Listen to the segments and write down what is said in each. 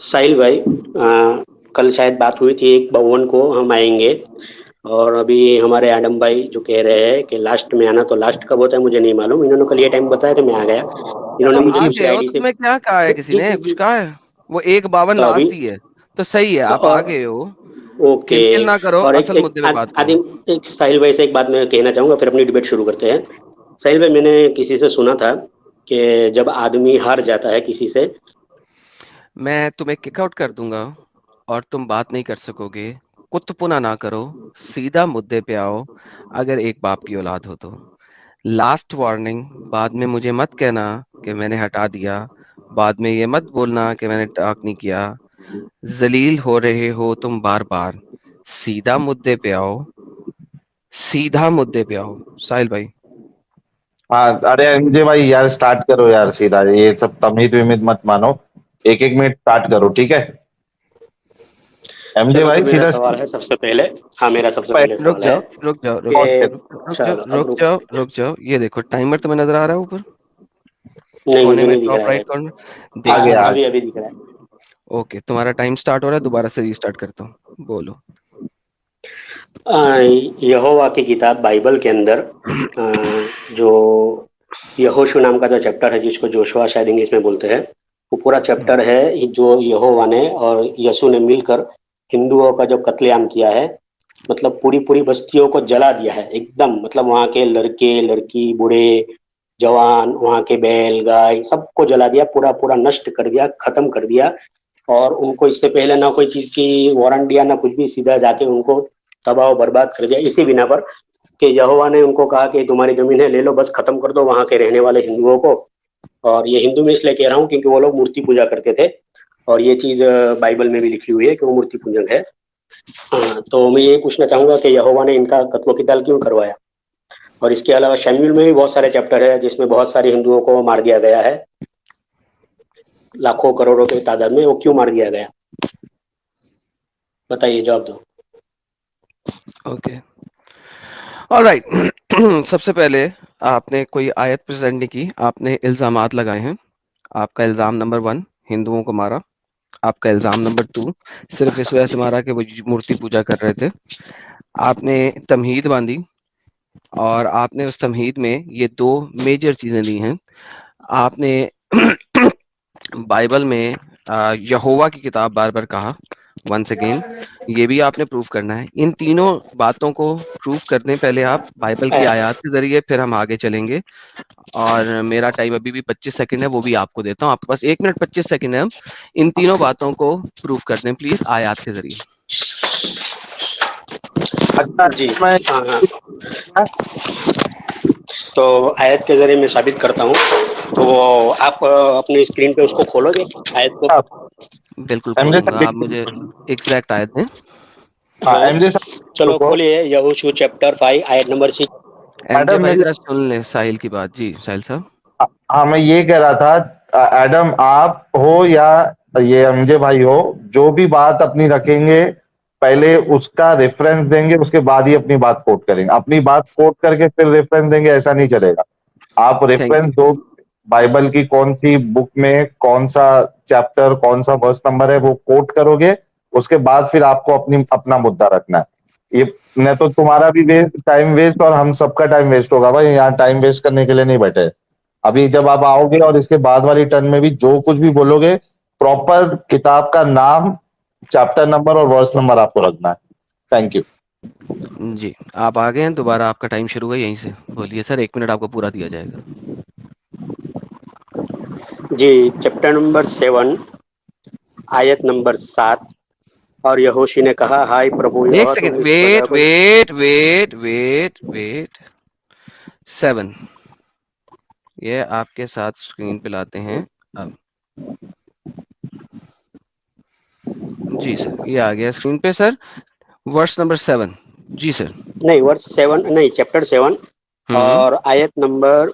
साहिल भाई, कल शायद बात हुई थी 1/52 को हम आएंगे। और अभी हमारे आडम भाई जो कह रहे हैं कि लास्ट में आना, तो लास्ट कब होता है मुझे नहीं मालूम। इन्होंने कल ये टाइम बताया तो मैं आ गया। इन्होंने तुम मुझे आ दूसरी गए हो आईडी तो से। तुम्हें क्या कहा है किसी जी ने, जी कुछ जी। कहा है? वो 1:52 तो अभी लास्ट ही है। तो सही है, आप आ और गए हो। ओके। किलकिल ना करो, और एक असल एक मुद्दे पे बात करो। आदि एक साहिल भाई से एक बात मैं कहना चाहूंगा, फिर अपनी डिबेट शुरू करते हैं। साहिल भाई, मैंने किसी से सुना था कि जब आदमी हार जाता है किसी से। मैं तुम्हें किक आउट कर दूंगा और तुम बात नहीं कर सकोगे। कुत्तपुना ना करो, सीधा मुद्दे पे आओ। अगर एक बाप की औलाद हो तो लास्ट वार्निंग। बाद में मुझे मत कहना कि मैंने हटा दिया। बाद में ये मत बोलना कि मैंने टॉक नहीं किया। जलील हो रहे हो तुम बार बार। सीधा मुद्दे पे आओ, सीधा मुद्दे पे आओ। साहिल भाई। हाँ, अरे एमजे भाई यार स्टार्ट करो यार सीधा, ये सब तमीज विमीज मत मानो। एक एक मिनट स्टार्ट करो, ठीक है? एमजे चलो, तो भाई मेरा सीधा सवाल है सबसे पहले। हाँ, मेरा सबसे पहले रुक सवाल है जाओ, रुक जाओ, रुक रिकॉर्ड कि कर। रुक रुक जाओ, चलो अब रुक रुक। जाओ, रुक जाओ। ये देखो टाइमर तुम्हें नजर आ रहा है ऊपर नहीं, कोने मुझे में, नहीं दिख रहा टॉप है राइट भाई। कॉर्नर। हाँ देखो आगे हाँ, जरा। अभी अभी दिख रहा है। ओके, तुम्हारा टाइम स्टार्ट हो रहा है, दोबारा से रीस्टार्ट करता हूँ। बोलो। यहोवा की किताब बाइबल के अंदर जो यहोशू नाम का जो चैप्टर है, जिसको जोशुआ शायद इंग्लिश में बोलते हैं, वो पूरा हम्म, चैप्टर है जो यहोवा ने और यसु ने मिलकर हिंदुओं का जो कत्लेआम किया है। मतलब पूरी पूरी बस्तियों को जला दिया है एकदम। मतलब वहाँ के लड़के लड़की बूढ़े जवान, वहाँ के बैल गाय सबको जला दिया, पूरा पूरा नष्ट कर दिया, खत्म कर दिया। और उनको इससे पहले ना कोई चीज की वारंट दिया ना कुछ भी, सीधा जाके उनको तबाह और बर्बाद कर दिया, इसी बिना पर कि यहोवा ने उनको कहा कि तुम्हारी जमीन है ले लो, बस खत्म कर दो वहां के रहने वाले हिंदुओं को। और ये हिंदू में इसलिए कह रहा हूँ क्योंकि वो लोग मूर्ति पूजा करते थे। और ये चीज बाइबल में भी लिखी हुई है कि वो मूर्ति पूजक है। हाँ, तो मैं ये पूछना चाहूंगा कि यहोवा ने इनका कत्लो किताल क्यों करवाया। और इसके अलावा शमूएल में भी बहुत सारे चैप्टर है जिसमें बहुत सारे हिंदुओं को मार दिया गया है, लाखों करोड़ों की तादाद में। वो क्यों मार दिया गया, बताइए, जवाब दो। Okay, alright. सबसे पहले आपने कोई आयत प्रेजेंट नहीं की, आपने इल्जामात लगाए हैं। आपका इल्जाम नंबर 1, हिंदुओं को मारा। आपका इल्जाम नंबर 2, सिर्फ इस वजह से मारा कि वो मूर्ति पूजा कर रहे थे। आपने तमहीद बांधी और आपने उस तमहीद में ये दो मेजर चीजें दी हैं। आपने बाइबल में यहोवा की किताब बार बार कहा, वंस अगेन। ये भी आपने प्रूफ करना है। इन तीनों बातों को प्रूफ करने पहले आप बाइबल की आयत के जरिए, फिर हम आगे चलेंगे। और मेरा टाइम अभी भी 25 सेकंड है, वो भी आपको देता हूँ। आपके पास 1 मिनट 25 सेकंड है। हम इन तीनों बातों को प्रूफ कर दें प्लीज आयत के जरिए। अच्छा, जी मैं हाँ हाँ। तो आयत के जरिए मैं साबित करता हूँ। तो वो आप अपनी स्क्रीन पे उसको खोलोगे, आयत को। बिल्कुल एमजे खोलूंगा, आप साहब। मुझे एग्जैक्ट आयत दें। हाँ, हाँ, एमजे साहब चलो रुको। खोलिए यहोशू चैप्टर 5 आयत नंबर 6। एमजे एडम भाई मेरी। जरा सुन ले साहिल की बात। जी साहिल साहब। हाँ, मैं ये कह रहा था, एडम आप हो या ये एमजे भाई हो, जो भी बात अपनी रखेंगे पहले उसका रेफरेंस देंगे, उसके बाद ही अपनी बात कोट करेंगे। अपनी बात कोट करके फिर रेफरेंस देंगे, ऐसा नहीं चलेगा। आप थैंक रेफरेंस यू। दो, बाइबल की कौन सी बुक में कौन सा चैप्टर कौन सा वर्स नंबर है वो कोट करोगे। उसके बाद फिर आपको अपनी अपना मुद्दा रखना है। ये न तो तुम्हारा भी वेस्ट, टाइम वेस्ट, और हम सबका टाइम वेस्ट होगा भाई। यहाँ टाइम वेस्ट करने के लिए नहीं बैठे। अभी जब आप आओगे और इसके बाद वाली टर्न में भी जो कुछ भी बोलोगे, प्रॉपर किताब का नाम, चैप्टर नंबर और वर्स नंबर आपको रखना है। Thank you. जी, आप आ गए हैं, दोबारा आपका टाइम शुरू है यहीं से। बोलिए सर, 1 मिनट आपको पूरा दिया जाएगा। जी, चैप्टर नंबर 7 आयत नंबर 7। और यहोशी ने कहा, हाय प्रभु एक यहोवा, सेकेंड, तुम इस प्रजा वेट को। Wait wait wait wait. 7, ये आपके साथ स्क्रीन पे लाते हैं अब। जी सर, ये आ गया स्क्रीन पे सर। Verse number 7। जी सर। नहीं, वर्ष 7 नहीं, चैप्टर 7 हम्म। और आयत नंबर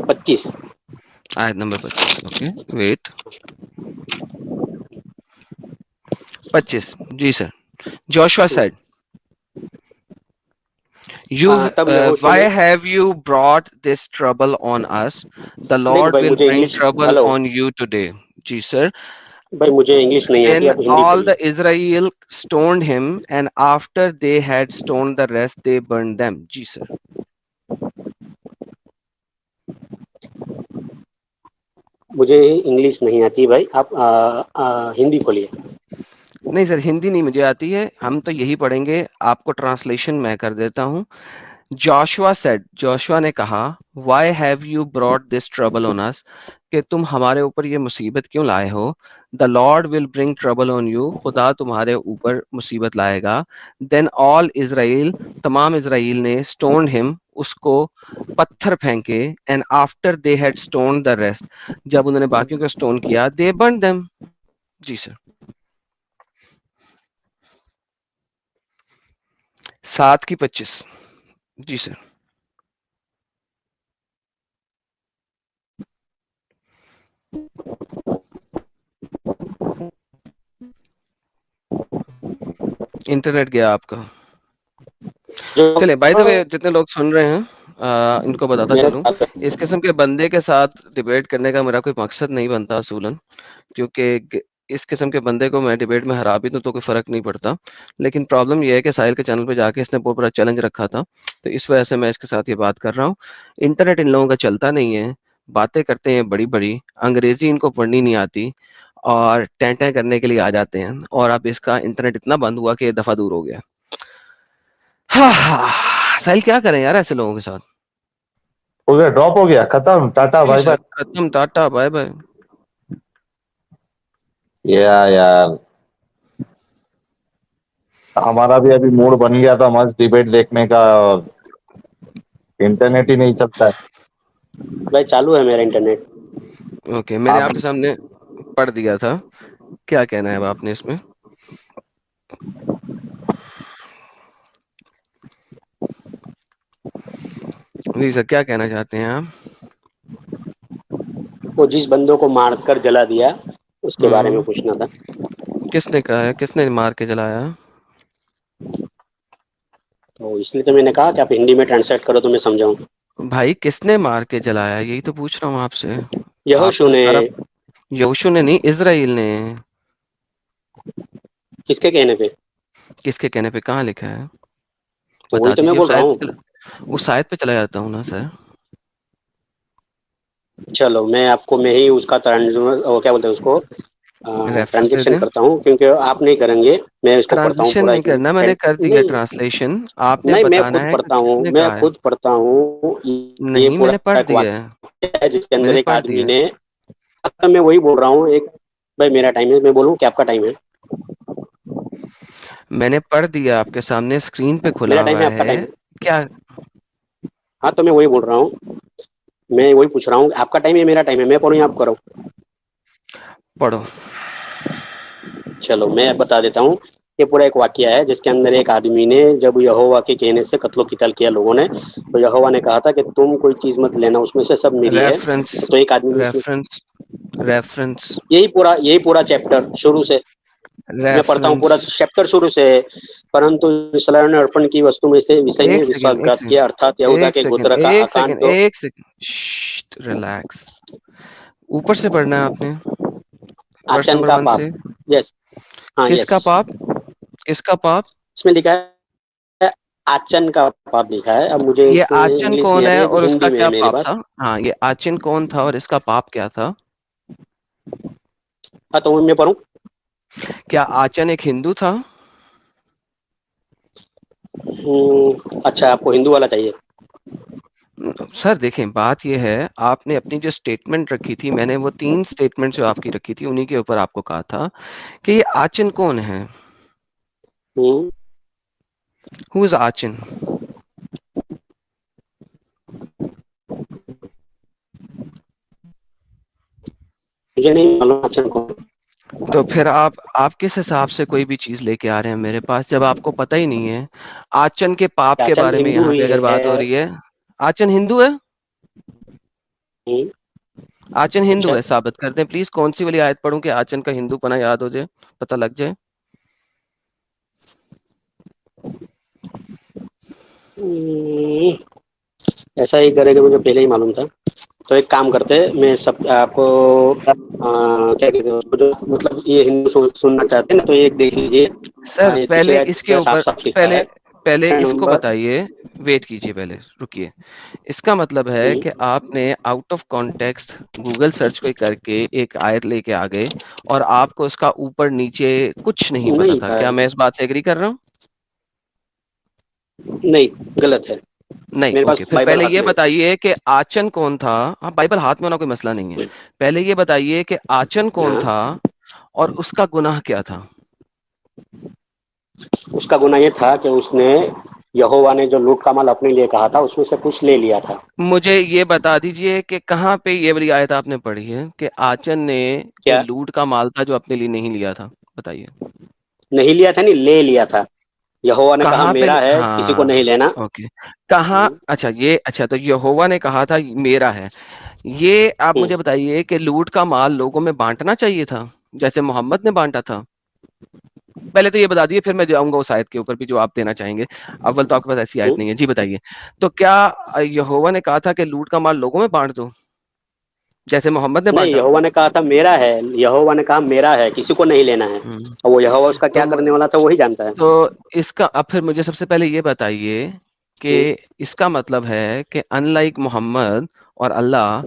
25। आयत नंबर 25। Okay, wait. 25। जी सर। जोशुआ said, You, तब यहोशू why ने, have you brought this trouble on us? The नहीं Lord भाई will मुझे bring इंग्लिश, trouble हेलो on you today. जी sir. भाई मुझे इंग्लिश नहीं आती, Then आप हिंदी all बोलिए। the Israel stoned him, and after they had stoned the rest, they burned them. जी sir. मुझे इंग्लिश नहीं आती भाई, आप हिंदी खोलिए। नहीं सर, हिंदी नहीं मुझे आती है, हम तो यही पढ़ेंगे, आपको ट्रांसलेशन मैं कर देता हूँ। जोशुआ सेड, जोशुआ ने कहा, why have you brought this trouble on us, कि तुम हमारे ऊपर ये मुसीबत क्यों लाए हो। The Lord will bring trouble on you, खुदा तुम्हारे ऊपर मुसीबत लाएगा। देन ऑल इजराइल, तमाम इजराइल ने, स्टोन हिम, उसको पत्थर फेंके, and after they had stone the rest, जब उन्होंने बाकियों को स्टोन किया, दे बर्न देम। जी सर। 7:25। जी सर। इंटरनेट गया आपका। जो चलिए, बाय द वे जितने लोग सुन रहे हैं, इनको बताता मेरा चलूं, इस किस्म के बंदे के साथ डिबेट करने का मेरा कोई मकसद नहीं बनता असूलन, क्योंकि इस किस्म के बंदे को मैं डिबेट में हरा भी दूं तो कोई फर्क नहीं पड़ता। लेकिन प्रॉब्लम यह है कि साहिल के चैनल पे जाके इसने बहुत बड़ा चैलेंज रखा था, तो इस वजह से मैं इसके साथ ये बात कर रहा हूँ। इंटरनेट इन लोगों का चलता नहीं है, बातें करते हैं बड़ी बड़ी, अंग्रेजी इनको पढ़नी नहीं आती, और टैं करने के लिए आ जाते हैं, और अब इसका इंटरनेट इतना बंद हुआ कि ये दफा दूर हो गया। हाँ, साहिल क्या करें यार ऐसे लोगों के साथ। हो गया, ड्रॉप हो गया, खत्म, टाटा जी बाय सर, बाय। खत्म, टाटा बाय बाय। यार हमारा भी अभी मूड बन गया था मस्त डिबेट देखने का, और इंटरनेट ही नहीं चलता है। भाई चालू है मेरा इंटरनेट। ओके, मैंने आप आपके सामने पढ़ दिया था, क्या कहना है अब आपने इसमें। जी सर, क्या कहना चाहते हैं आप। वो जिस बंदों को मारकर जला दिया उसके बारे में हम्म, पूछना था। किसने कहा है, किसने मार के जलाया। तो इसलिए तो मैंने कहा कि आप हिंदी में ट्रांसलेट करो तो मैं समझाऊं। भाई किसने मार के जलाया, यही तो पूछ रहा हूँ आपसे। यहोशू आपने तो ने। सारा, यहोशू ने नहीं, इजराइल ने। किसके कहने पे? किसके कहने पे, कहाँ लिखा है, तो वही बता तो मैं दीजिए। बोल रहा हूँ। उस आयत पे चला जाता हूँ ना सर। चलो मैं ही उसका तर्जुमा, वो क्या बोलते हैं उसको, रेफरेंस दे ट्रांजेक्शन दें। करता हूँ, क्योंकि आप नहीं करेंगे। मैं इसको पढ़ता हूँ ट्रांजिशन पूरा नहीं एक करना, मैंने मिनट। कर दिया नहीं ट्रांसलेशन, आपने नहीं, मैं बताना खुद है कि पढ़ता हूँ, किसने मैं कहा है। खुद पढ़ता हूँ। ये नहीं, पूरा मैंने पढ़ एक दिया है, वाक्य है जिसके अंदर मैंने एक पढ़ आदमी दिया है। ने, अब मैं वही बोल रहा हूँ एक। भाई मेरा टाइम है, मैं बोलूँ कि आपका टाइम है? मैंने पढ़ दिया, आपके सामने स्क्रीन पे खुला मेरा टाइम हुआ है, आपका है। टाइम है? क्या। हाँ तो मैं वही बोल रहा हूँ, मैं वही पूछ रहा हूँ, आपका टाइम है मेरा टाइम है, मैं पढ़ूँ या आप करो? पढ़ो। चलो मैं बता देता हूँ। ये पूरा एक वाकया है जिसके अंदर एक आदमी ने, जब यहोवा के कहने से कत्लो क़िताल किया लोगों ने, तो यहोवा ने कहा था कि तुम कोई चीज मत लेना, उसमें से सब मेरी है। रेफरेंस, तो एक आदमी ने उसमें, रेफरेंस, रेफरेंस, यही पूरा चैप्टर शुरू से, मैं पढ़ता हूँ पूरा रेफरेंस। चैप्टर शुरू से। परंतु इसराइल ने अर्पण की वस्तु में से विषय में एक सेकेंड, एक विश्वासघात सेकेंड, किया, अर्थात यहूदा एक के सेकेंड, गोत्र का एक आकान सेकेंड, तो। एक सेकेंड, रिलैक्स। ऊपर से पढ़ना है आपने, वर्स आचन नंबर का 1 पाप। से। यस। हाँ यस। किसका पाप, किसका पाप। इसमें लिखा है आचन का पाप लिखा है। अब मुझे ये इसमें आचन इंग्लिश नहीं कौन आ है रही है, और उसका हिंदी में है क्या मेरे पाप पास। था। हाँ, ये आचन कौन था और इसका पाप क्या था। हाँ तो मैं पढ़ूँ? क्या आचन एक हिंदू था। अच्छा, आपको हिंदू वाला चाहिए? सर देखें, बात यह है, आपने अपनी जो स्टेटमेंट रखी थी, मैंने वो 3 स्टेटमेंट जो आपकी रखी थी उन्हीं के ऊपर आपको कहा था कि ये आचन कौन है। हम्म, हु इज आचन। मुझे नहीं मालूम आचन कौन। तो फिर आप किस हिसाब से कोई भी चीज लेके आ रहे हैं मेरे पास, जब आपको पता ही नहीं है। आचन के पाप के आचन बारे में हिंदू यहाँ ही पे अगर है। बात हो रही है। आचन हिंदू है। हम्म, आचन हिंदू अच्छा। है, साबित कर दें प्लीज, कौन सी वाली आयत पढ़ूं कि आचन का हिंदू पना याद हो जाए, पता लग जाए। ऐसा ही करेगा, मुझे पहले ही मालूम था। तो एक काम करते हैं, मैं सब आपको क्या कहते हैं उसको, जो मतलब ये हिंदू सुनना चाहते हैं ना, तो ये एक देख लीजिए। सर ये पीछे पहले इसके साफ ऊपर, साफ लिखा पहले है पहले इसको नंबर। बताइए, वेट कीजिए, पहले रुकिए। इसका मतलब है कि आपने out of context Google search कोई करके एक आयत लेके आ गए और आपको उसका ऊपर नीचे कुछ नहीं पता नहीं था। क्या भाई, मैं इस बात से एग्री कर रहा हूँ? नहीं, गलत है। नहीं, मेरे ओके। पास फिर बाइबल पहले हाथ ये में है। बताइए कि आचन कौन था। हाँ, बाइबल हाथ में होना कोई मसला नहीं है। पहले ये बताइए कि आचन कौन हाँ, था और उसका गुनाह क्या था। उसका गुनाह ये था कि उसने यहोवा ने जो लूट का माल अपने लिए कहा था, उसमें से कुछ ले लिया था। मुझे ये बता दीजिए कि कहाँ पे ये वाली आयत आपने पढ़ी है कि आचन ने ये क्या लूट का माल था जो अपने लिए नहीं लिया था। बताइए नहीं लिया था? नहीं, ले लिया था। यहोवा ने कहा कहाँ पे। मेरा है, किसी को नहीं हाँ, लेना। ओके। कहाँ, हम्म, अच्छा ये, अच्छा तो यहोवा ने कहा था मेरा है। ये आप हम्म, मुझे बताइए कि लूट का माल लोगों में बांटना चाहिए था जैसे मोहम्मद ने बांटा था। पहले तो ये बता दिए, फिर मैं जाऊंगा उस आयत के ऊपर भी जो आप देना चाहेंगे। अव्वल तो आपके पास ऐसी आयत हम्म। नहीं है। जी बताइए। तो क्या यहोवा ने कहा था कि लूट का माल लोगों में बांट दो जैसे मोहम्मद ने नहीं, बांटा? यहोवा ने कहा था मेरा है। यहोवा ने कहा मेरा है, किसी को नहीं लेना है। हम्म। और वो यहोवा उसका क्या तो करने वाला था, वही जानता है। तो इसका अब फिर मुझे सबसे पहले ये बताइए कि हम्म, इसका मतलब है कि अनलाइक मोहम्मद और अल्लाह,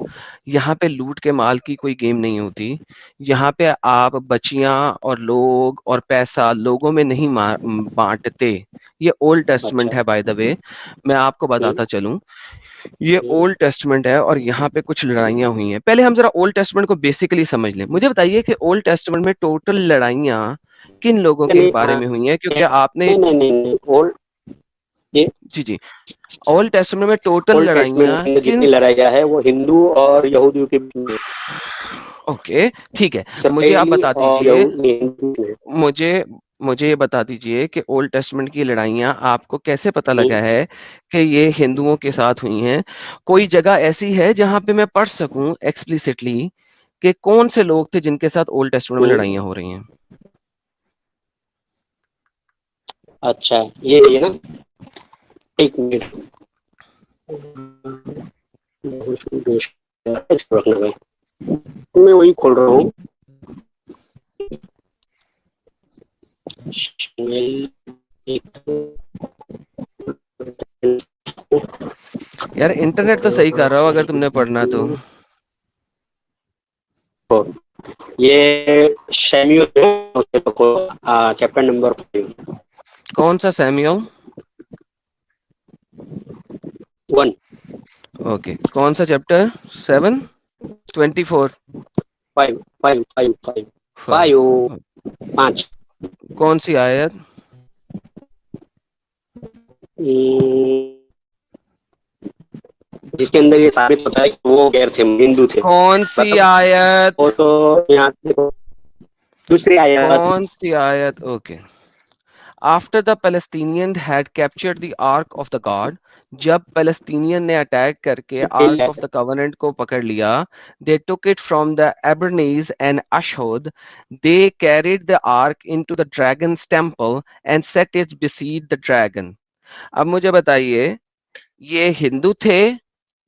यहाँ पे लूट के माल की कोई गेम नहीं होती। यहाँ पे आप बचियां और लोग और पैसा लोगों में नहीं बांटते। ये ओल्ड अच्छा। टेस्टमेंट है बाय द वे। मैं आपको हम्म, बताता चलूं, ये हम्म, ओल्ड टेस्टमेंट है और यहाँ पे कुछ लड़ाइयाँ हुई हैं। पहले हम जरा ओल्ड टेस्टमेंट को बेसिकली समझ लें। मुझे बताइए कि ओल्ड टेस्टमेंट में टोटल लड़ाइयाँ किन लोगों के नहीं, बारे में हुई हैं, क्योंकि आपने, नहीं, नहीं, नहीं, नहीं, ये जी जी, ओल्ड टेस्टमेंट में टोटल ओल्ड टेस्टमेंट लड़ाइयाँ में जितनी किन, लड़ाइयाँ है वो हिंदू और यहूदियों के बीच में है। ओके ठीक है। मुझे आप इसराइली बता और दीजिए, यहूदी हिंदू में है। मुझे मुझे ये बता दीजिए कि ओल्ड टेस्टमेंट की लड़ाइयाँ आपको कैसे पता हम्म, लगा है कि ये हिंदुओं के साथ हुई हैं? कोई जगह ऐसी है जहां पे मैं पढ़ सकूं एक्सप्लिसिटली कि कौन से लोग थे जिनके साथ ओल्ड टेस्टमेंट में हम्म। लड़ाइयाँ हो रही हैं? अच्छा, ये है ना। एक मिनट, इसको रखना भाई। मैं वही खोल रहा हूँ। यार इंटरनेट तो सही कर रहा हो अगर तुमने पढ़ना तो। ये शैम्यूल है, चैप्टर नंबर 5, कौन सा सैमुअल? 1, ओके, कौन सा चैप्टर? 7, 24, 5, 5, 5, 5, 5। 5। कौन सी आयत? जिसके अंदर ये साबित होता है कि वो गैर थे, हिंदू थे। कौन सी मतलब आयत? वो तो यहाँ देखो, दूसरी आयत। कौन सी आयत? Okay. After the Palestinians had captured the Ark of the God, जब पैलेस्टीनियन ने अटैक करके आर्क ऑफ द कवेनेंट को पकड़ लिया, they took it from the Abernes and Ashdod, they carried the ark into the dragon's temple and set it beside the dragon. अब मुझे बताइए, ये हिंदू थे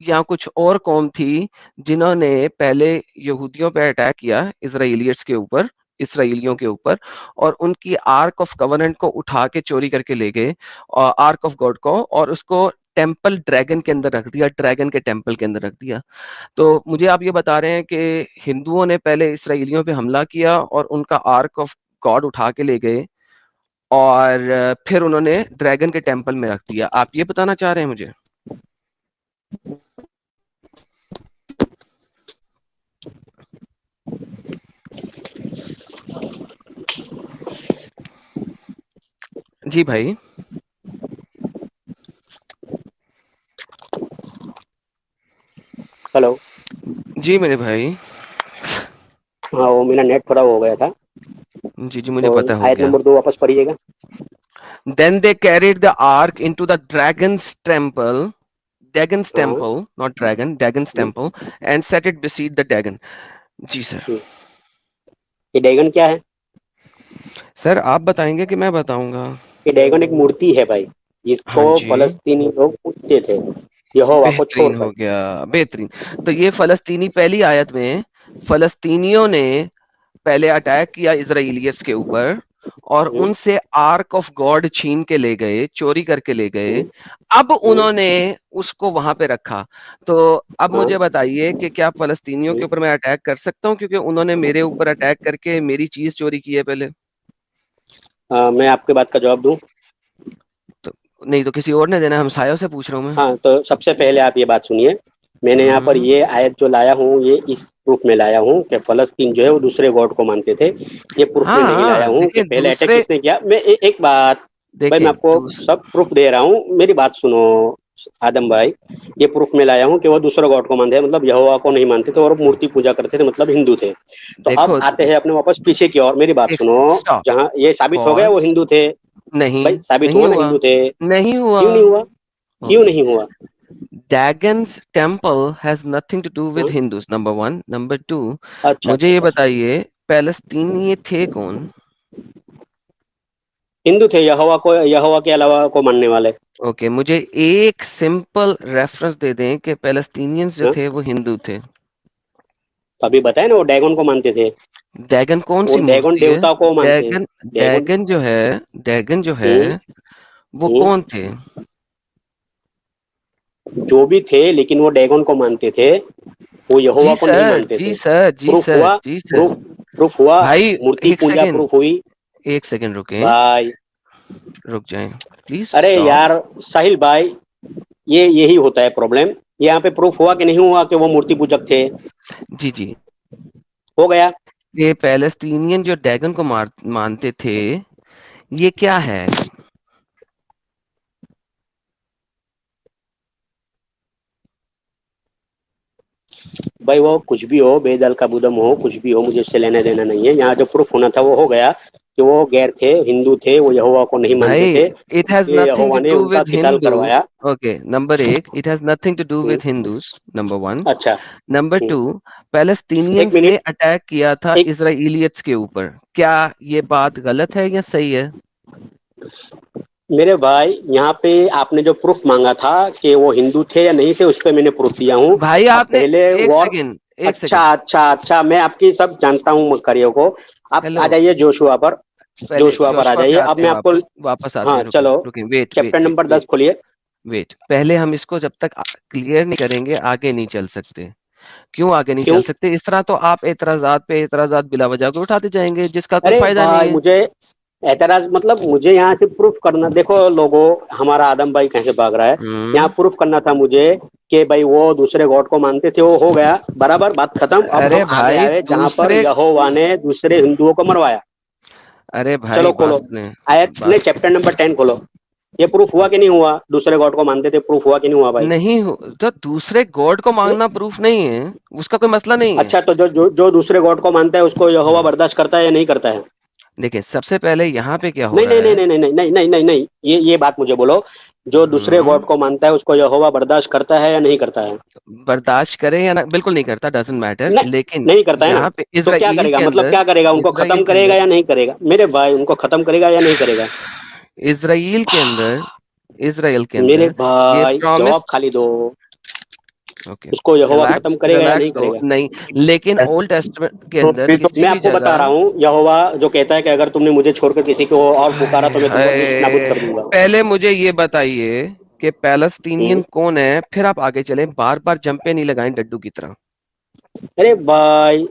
या कुछ और कौम थी जिन्होंने पहले यहूदियों पे अटैक किया, इजराइलियट्स के ऊपर, इसराइलियों के ऊपर, और उनकी आर्क ऑफ कवेनेंट को उठा के चोरी करके ले गए, और आर्क ऑफ गॉड को, और उसको टेम्पल ड्रैगन के अंदर रख दिया, ड्रैगन के टेम्पल के अंदर रख दिया। तो मुझे आप ये बता रहे हैं कि हिंदुओं ने पहले इसराइलियों पे हमला किया और उनका आर्क ऑफ गॉड उठा के ले गए और फिर उन्होंने ड्रैगन के टेम्पल में रख दिया। आप ये बताना चाह रहे हैं मुझे? जी भाई। हेलो। जी मेरे भाई। हाँ, वो मेरा नेट थोड़ा हो गया था। जी जी, मुझे तो पता हो आयत गया। नंबर 2 वापस पढ़िएगा। Then they carried the ark into the dragon's हाँ। temple, not dragon, dragon's hmm, temple, and set it beside the dragon. जी सर। हम्म। ये डैगन क्या है? सर आप बताएंगे कि मैं बताऊंगा? ये डैगन एक मूर्ति है भाई। जिसको हाँ जी, फलस्तीनी लोग पूछते थे यहोवा को बेहतरीन हो छोड़कर। गया, बेहतरीन। तो ये फलस्तीनी पहली आयत में फलस्तीनियों ने पहले अटैक किया इजराइलियट्स के ऊपर और हम्म, उनसे आर्क ऑफ गॉड छीन के ले गए, चोरी करके ले गए। हम्म, अब उन्होंने उसको वहां पे रखा। तो अब हाँ, मुझे बताइए कि क्या फलस्तीनियों के हम्म। ऊपर मैं अटैक कर सकता हूँ क्योंकि उन्होंने मेरे ऊपर अटैक करके मेरी चीज चोरी की है पहले? मैं आपके बात का जवाब दूं? तो नहीं तो किसी और ने देना, हम सायों से पूछ रहा हूँ मैं। हाँ, तो सबसे पहले आप ये बात सुनिए। मैंने यहाँ पर हम्म। ये आयत जो लाया हूँ ये इस प्रूफ में लाया हूँ कि फलस्तीन जो है वो दूसरे गॉड को मानते थे। ये प्रूफ में हाँ नहीं लाया हाँ, हूँ कि देखिए पहले अटैक दूसरे, किसने किया। मैं एक बात, भाई मैं देखिए आपको सब प्रूफ दे रहा हूँ, मेरी बात सुनो आदम भाई। ये प्रूफ में लाया हूँ कि वो दूसरे गॉड को मानते हैं, मतलब यहोवा को नहीं मानते थे और मूर्ति पूजा करते थे, मतलब हिंदू थे। तो अब देखो, आते हैं अपने वापस पीछे की ओर, मेरी बात एक सुनो। स्टॉप, जहाँ ये साबित हो गया वो पॉज। हिंदू थे, नहीं, भाई साबित नहीं हुआ ना हुआ, हिंदू थे। नहीं हुआ। क्यों नहीं हुआ? क्यों ओके, नहीं हुआ? Dagon's temple has nothing to do with हाँ? Hindus, number one. Number two, अच्छा मुझे अच्छा ये अच्छा अच्छा। बताइए पैलेस्तीनी थे कौन? हिंदू थे, यहोवा के अलावा को मानने वाले। ओके, मुझे एक सिंपल रेफरेंस दे दें कि पैलेस्टीनियंस जो हाँ? थे वो हिंदू थे। तो अभी बताए ना वो डैगन को मानते थे। डैगन कौन वो सी डैगन मूर्ति है? देवता को मानते हैं। Dragon, dragon. डैगन जो है हम्म, वो हम्म, कौन थे? जो भी थे लेकिन वो डैगन को मानते थे, वो यहोवा जी को नहीं सर, मानते जी थे। सर, जी प्रूफ सर, हुआ? जी सर। प्रूफ? प्रूफ हुआ? भाई मूर्ति एक पूजा सेकेंड, प्रूफ हुई? एक सेकेंड रुके, भाई, रुक जाएं, प्लीज अरे स्टॉप। यार साहिल भाई, ये यही होता है प्रॉब्लम। यहाँ पे प्रूफ हुआ कि नहीं हुआ कि वो मूर्ति पूजक थे? जी जी, हो गया। ये पैलेस्टीनियन जो डैगन को मानते थे, ये क्या है? भाई वो कुछ भी हो, बेदल का बुदम हो, कुछ भी हो, मुझे इससे लेना देना नहीं है। यहाँ जो प्रूफ होना था वो हो गया कि वो गैर थे, हिंदू थे, वो यहोवा को नहीं मानते भाई थे, इट हैज इसलिए नथिंग यहोवा टू ने डू उनका विद किताल हिंदू। करवाया। ओके, नंबर एक, it has nothing to do hmm, with Hindus, number one. अच्छा। नंबर हम्म, टू, एक पैलेस्टीनियंस ने मिनट। अटैक किया था एक इजराइलियट्स के ऊपर। क्या ये बात गलत है या सही है? मेरे भाई, यहाँ पे आपने जो प्रूफ मांगा था कि वो हिंदू थे या नहीं थे, उस पर मैंने प्रूफ दिया हूँ। भाई अब आपने, पहले एक वॉर। सेकेंड, एक अच्छा सेकेंड, अच्छा अच्छा, मैं आपकी सब जानता हूँ मक्करियों को। आप हेलो, आ जाइए जोशुआ पर। पहले जोशुआ पर आ जोशुआ पे जाइए, अब आते मैं हैं, आपको। वापस आते हाँ हैं, रुके चलो, रुके, wait chapter wait wait number wait 10 खोलिए। वेट, पहले हम इसको जब तक क्लियर नहीं करेंगे आगे नहीं चल सकते। क्यों आगे नहीं क्यों? चल सकते? इस तरह तो आप एतराजात पे एतराजात बिला वजह को उठाते जाएंगे जिसका कोई अरे फायदा नहीं भाई, है। मुझे एतराज मतलब मुझे यहाँ से प्रूफ करना, देखो लोगों, हमारा आदम भाई कैसे भाग रहा है। यहाँ हम्म। प्रूफ करना था मुझे कि भाई वो दूसरे गॉड को मानते थे, वो हो गया बराबर, बात खत्म। अब हम अरे आगे भाई आए जहां पर दूसरे, यहोवा ने दूसरे हिंदुओं को मरवाया। अरे चलो भाई खोलो, बात ने, आयत ने बात चैप्टर नंबर 10 खोलो। ये प्रूफ हुआ कि नहीं हुआ? दूसरे गॉड को मानते थे, प्रूफ हुआ कि नहीं हुआ भाई? नहीं हो तो दूसरे गॉड को नहीं? मांगना प्रूफ नहीं है, उसका कोई मसला नहीं है। अच्छा, तो जो दूसरे गॉड को मानता है उसको यहोवा हम्म। बर्दाश्त करता है या नहीं करता है? देखिए सबसे पहले यहाँ पे क्या हो नहीं रहा नहीं नहीं है। नहीं नहीं नहीं नहीं नहीं नहीं नहीं, ये बात मुझे बोलो। जो दूसरे हम्म। गॉड को मानता है उसको यहोवा बर्दाश्त करता है या नहीं करता है? बर्दाश्त करे या ना, बिल्कुल नहीं करता, डजंट मैटर। नहीं, लेकिन नहीं करता है ना। यहाँ पे तो क्या इजराइल करेगा, के मतलब अंदर, क्या करेगा? उनको इजराइल खत्म के करेगा अंदर, या नहीं करेगा मेरे भाई? उनको खत्म करेगा या नहीं करेगा? इजराइल के अंदर, इजराइल के मेरे अंदर ये भाई जवाब प्रॉमिस्ड। खाली दो। ओके, उसको यहोवा खत्म रिलैक्स करेगा या नहीं रिलैक्स हो, करेगा? नहीं। लेकिन ओल्ड टेस्टमेंट के तो अंदर भी तो किसी मैं भी आपको बता रहा जगह, हूँ, यहोवा जो कहता है कि अगर तुमने मुझे छोड़कर किसी को और पुकारा हाय तो मैं तुमको नेस्त नाबूद हाय, कर दूंगा। पहले मुझे ये बताइए कि हम्म। पैलेस्टीनियन कौन है, फिर आप आगे चलें। बार बार जंपे नहीं लगाएं डड्डू की तरह। अरे भाई,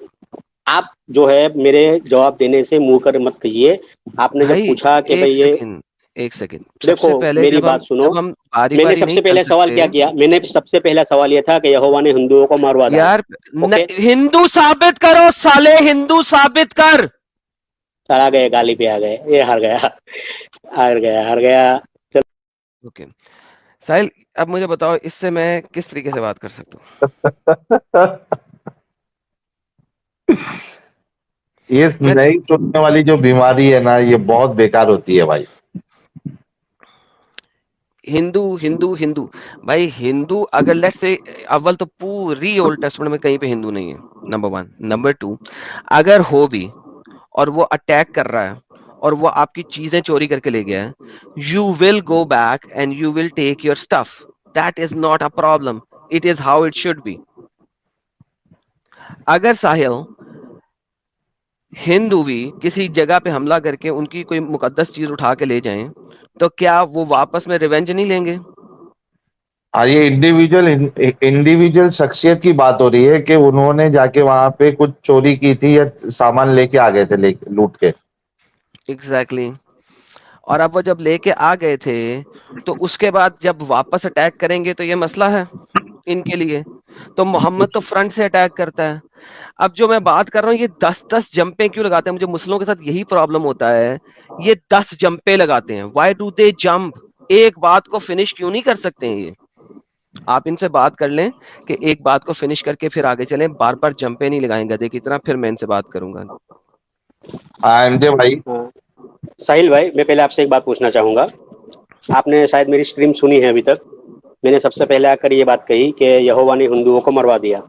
आप जो है मेरे जवाब देने से मुंह कर मत कहिए। आपने जब भाई पूछा कि भाई एक ये, सेकंड, एक सेकंड, देखो सबसे पहले मेरी बात सुनो। जब हम बारी मैंने बारी नहीं सबसे चल पहले सवाल सकते। क्या किया? मैंने सबसे पहला सवाल ये था कि यहोवा ने हिंदुओं को मरवा डाला। यार ओके, हिंदू साबित करो साले, हिंदू साबित कर। आ गए, गाली पे आ गए, ये हार गया, हार गया, हार गया। ओके साहिल, अब मुझे बताओ इससे मैं किस तरीके से बात कर सकता हूँ? ये मैं नई सोचने वाली जो बीमारी है ना, ये बहुत बेकार होती है भाई। हिंदू हिंदू हिंदू, भाई हिंदू अगर लेट्स से, अव्वल तो पूरी ओल्ड टेस्टमेंट में कहीं पे हिंदू नहीं है, नंबर वन। नंबर टू, अगर हो भी और वो अटैक कर रहा है और वो आपकी चीजें चोरी करके ले गया है, you will go back and you will take your stuff. That is not a problem. It is how it should be. अगर साहिल हिंदू भी किसी जगह पे हमला करके उनकी कोई मुकद्दस चीज उठा के ले जाएं, तो क्या वो वापस में रिवेंज नहीं लेंगे? हाँ, ये इंडिविजुअल शख्सियत की बात हो रही है कि उन्होंने जाके वहां पे कुछ चोरी की थी या सामान लेके आ गए थे लूट के। Exactly exactly. और अब वो जब लेके आ गए थे, तो उसके बाद जब वापस अटैक करेंगे तो ये मसला है इनके लिए. तो मोहम्मद तो फ्रंट से अटैक करता है. अब जो मैं बात कर रहा हूँ, ये 10-10 जंपे क्यों लगाते हैं? मुझे मुस्लिमों के साथ यही प्रॉब्लम होता है. ये 10 जंपे लगाते हैं. Why do they jump? एक बात को फिनिश क्यों नहीं कर सकते हैं ये? आप इनसे बात कर लें कि एक बात को फिनिश करके फिर आगे चलें. बार बार जंपे नहीं लगाएंगे गधे की तरह. फिर मैं इनसे बात करूंगा. हाँ एमजे भाई। हाँ, साहिल भाई, मैं पहले आपसे एक बात पूछना चाहूँगा. आपने शायद मेरी स्ट्रीम सुनी है अभी तक. मैंने सबसे पहले आकर ये बात कही कि यहोवा ने हिंदुओं को मरवा दिया.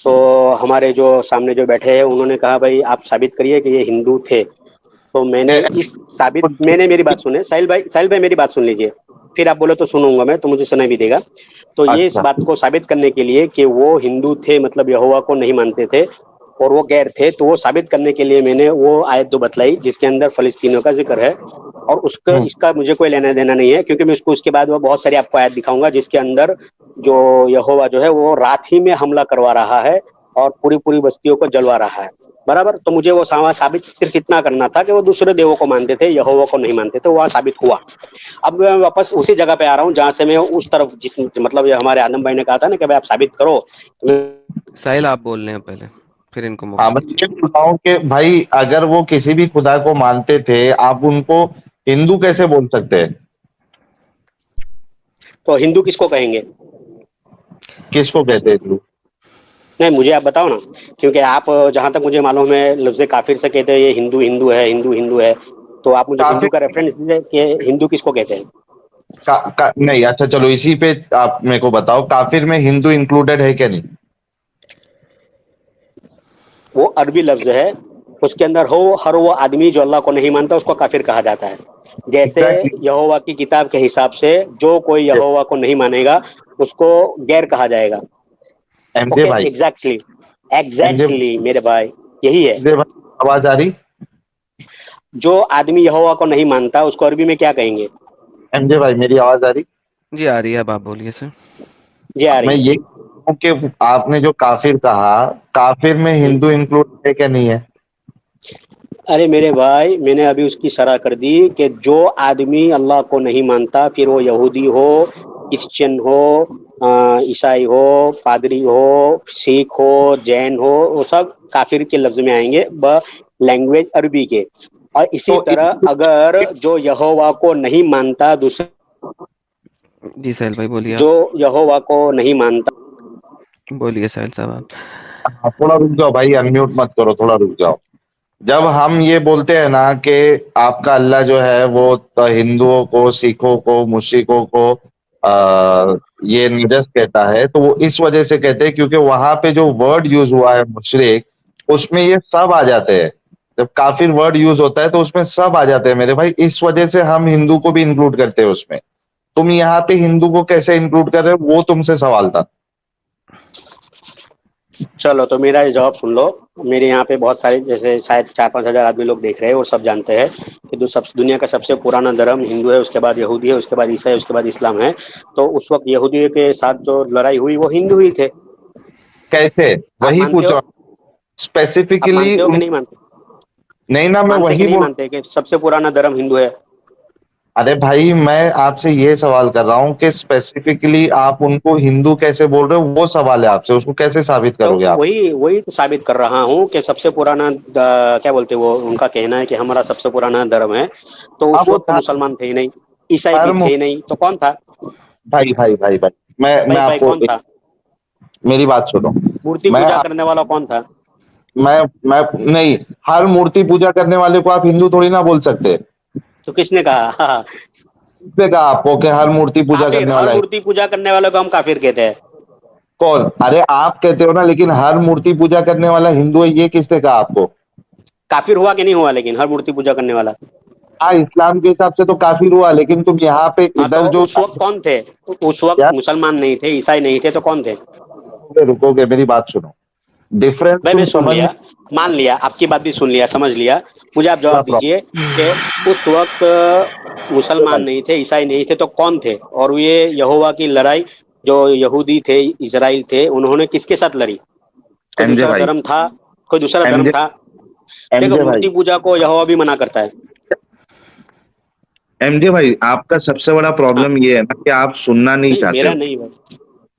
तो हमारे जो सामने जो बैठे हैं उन्होंने कहा भाई आप साबित करिए कि ये हिंदू थे. तो मैंने मेरी बात सुने. साहिल भाई मेरी बात सुन लीजिए. फिर आप बोले तो सुनूंगा मैं, तो मुझे सुनाई भी देगा. तो ये इस अच्छा। बात को साबित करने के लिए कि वो हिंदू थे, मतलब यहोवा को नहीं मानते थे और वो गैर थे, तो वो साबित करने के लिए मैंने वो आयत दो बतलाई जिसके अंदर फलस्तीनियों का जिक्र है. और उसका इसका मुझे कोई लेना देना नहीं है, क्योंकि मैं उसके बाद वो बहुत सारी आपको आयत दिखाऊंगा जिसके अंदर जो यहोवा जो है वो रात ही में हमला करवा रहा है और पूरी पूरी बस्तियों को जलवा रहा है. बराबर. तो मुझे वो साबित सिर्फ इतना करना था कि वो दूसरे देवों को मानते थे, यहोवा को नहीं मानते थे. वह साबित हुआ. अब मैं वापस उसी जगह पे आ रहा हूँ जहां से मैं उस तरफ जिस मतलब ये हमारे आदम भाई ने कहा था ना कि भाई आप साबित करो. साहिल आप बोल रहे हैं पहले, फिर इनको हाँ, मौका मैं दीजिए. ये बोल रहा हूँ कि भाई अगर वो किसी भी खुदा को मानते थे, आप उनको हिंदू कैसे बोल सकते हैं? तो हिंदू किसको कहेंगे? किसको कहते हैं हिंदू? नहीं, मुझे आप बताओ ना. क्योंकि आप जहां तक मुझे मालूम है लफ्ज़ काफिर से कहते हैं ये हिंदू हिंदू है, हिंदू हिंदू है. तो आप मुझे हिंदू काफिर का रेफरेंस दीजिए कि हिंदू किसको कहते हैं. नहीं, अच्छा चलो इसी पे आप मेरे को बताओ, काफिर में हिंदू इंक्लूडेड है क्या नहीं? वो अरबी लफ्ज है. उसके अंदर हर वो आदमी जो अल्लाह को नहीं मानता उसको काफिर कहा जाता है. जैसे एग्जैक्टली। यहोवा की किताब के हिसाब से जो कोई यहोवा को नहीं मानेगा उसको गैर कहा जाएगा. MJ okay. भाई। एग्जैक्टली एमजे एग्जैक्टली मेरे भाई, यही है. एमजे भाई, आवाज आ रही? जो आदमी यहोवा को नहीं मानता उसको अरबी में क्या कहेंगे? एमजे भाई मेरी आवाज आ रही? जी आ रही है. अब आप बोलिए सर. जी आ मैं रही है. ये कहूं कि आपने जो काफिर कहा, काफिर में हिंदू इंक्लूड है क्या नहीं है? अरे मेरे भाई, मैंने अभी उसकी शरह कर दी कि जो आदमी अल्लाह को नहीं मानता, फिर वो यहूदी हो, क्रिश्चियन हो, ईसाई हो, पादरी हो, सिख हो, जैन हो, वो सब काफिर के लफ्ज में आएंगे लैंग्वेज अरबी के. और इसी तो तरह अगर जो यहोवा को नहीं मानता दूसरे जी साहिल भाई बोलिए. जो आप यहोवा को नहीं मानता. बोलिए साहिल साहब. आप थोड़ा रुक जाओ भाई, अनम्यूट मत करो, थोड़ा रुक जाओ. जब हम ये बोलते हैं ना कि आपका अल्लाह जो है वो हिंदुओं को, सिखों को, मुश्रिकों को ये निजस कहता है, तो वो इस वजह से कहते हैं क्योंकि वहां पे जो वर्ड यूज हुआ है मुशरिक, उसमें ये सब आ जाते हैं. जब काफिर वर्ड यूज होता है तो उसमें सब आ जाते हैं मेरे भाई. इस वजह से हम हिंदू को भी इंक्लूड करते हैं उसमें. तुम यहाँ पे हिंदू को कैसे इंक्लूड कर रहे हो, वो तुमसे सवाल था. चलो, तो मेरा ये जवाब सुन लो. मेरे यहाँ पे बहुत सारे, जैसे शायद 4-5 हजार आदमी लोग देख रहे हैं और सब जानते हैं कि दुनिया का सबसे पुराना धर्म हिंदू है, उसके बाद यहूदी है, उसके बाद ईसाई, उसके बाद इस्लाम है. तो उस वक्त यहूदी के साथ जो लड़ाई हुई वो हिंदू ही थे. कैसे? आप वही मानते पूछ हो? रहा हूँ आप स्पेसिफिकली. मानते हो कि नहीं मानते? नहीं ना, मैं मानते कि वही नहीं बोल. मानते कि सबसे पुराना धर्म हिंदू है? अरे भाई, मैं आपसे ये सवाल कर रहा हूँ कि स्पेसिफिकली आप उनको हिंदू कैसे बोल रहे हो, वो सवाल है आपसे. उसको कैसे साबित तो करोगे आप? वही वही तो साबित कर रहा हूँ कि सबसे पुराना क्या बोलते हैं वो, उनका कहना है कि हमारा सबसे पुराना धर्म है. तो आप उस वो वक्त मुसलमान थे ही नहीं, ईसाई भी धर्म. थे ही नहीं, तो कौन था? भाई भाई भाई भाई, मैं भाई भाई आपको कौन था? मेरी बात सुनो. मूर्ति मैं पूजा करने वाला कौन था? मैं नहीं, हर मूर्ति पूजा करने वाले को आप हिंदू थोड़ी ना बोल सकते. तो किसने कहा? किसने कहा आपको कि हर मूर्ति पूजा काफिर. करने हर वाला है? मूर्ति पूजा करने वालों को हम काफिर कहते हैं. कौन? अरे आप कहते हो ना, लेकिन हर मूर्ति पूजा करने वाला हिंदू है, ये किसने कहा आपको? काफिर हुआ कि नहीं हुआ लेकिन हर मूर्ति पूजा करने वाला? हाँ, इस्लाम के हिसाब से तो काफिर हुआ, लेकिन तुम यहाँ पे हाँ, तो इधर जो उस वक्त कौन थे? उस वक्त यार, मुसलमान नहीं थे, ईसाई नहीं थे, तो कौन थे? रुकोगे, मेरी बात सुनो। डिफरेंस भाई मैं तुम सुन समझ नहीं लिया, मान लिया, आपकी बात भी सुन लिया, समझ लिया। मुझे आप क्या जवाब दीजिए कि उस वक्त मुसलमान प्रॉब्लम। नहीं थे, ईसाई नहीं थे, तो कौन थे? और ये यहोवा की लड़ाई, जो यहूदी थे, इजराइल थे, उन्होंने किसके साथ लड़ी? कोई एमजे दूसरा भाई, धर्म था? कोई दूसरा धर्म एमजे था? देखो, एमजे भाई, मूर्ति पूजा को यहोवा भी मना करता है। एमजे भाई, आपका सबसे बड़ा हाँ, प्रॉब्लम ये है ना कि आप सुनना नहीं नहीं चाहते मेरा हो। नहीं भाई।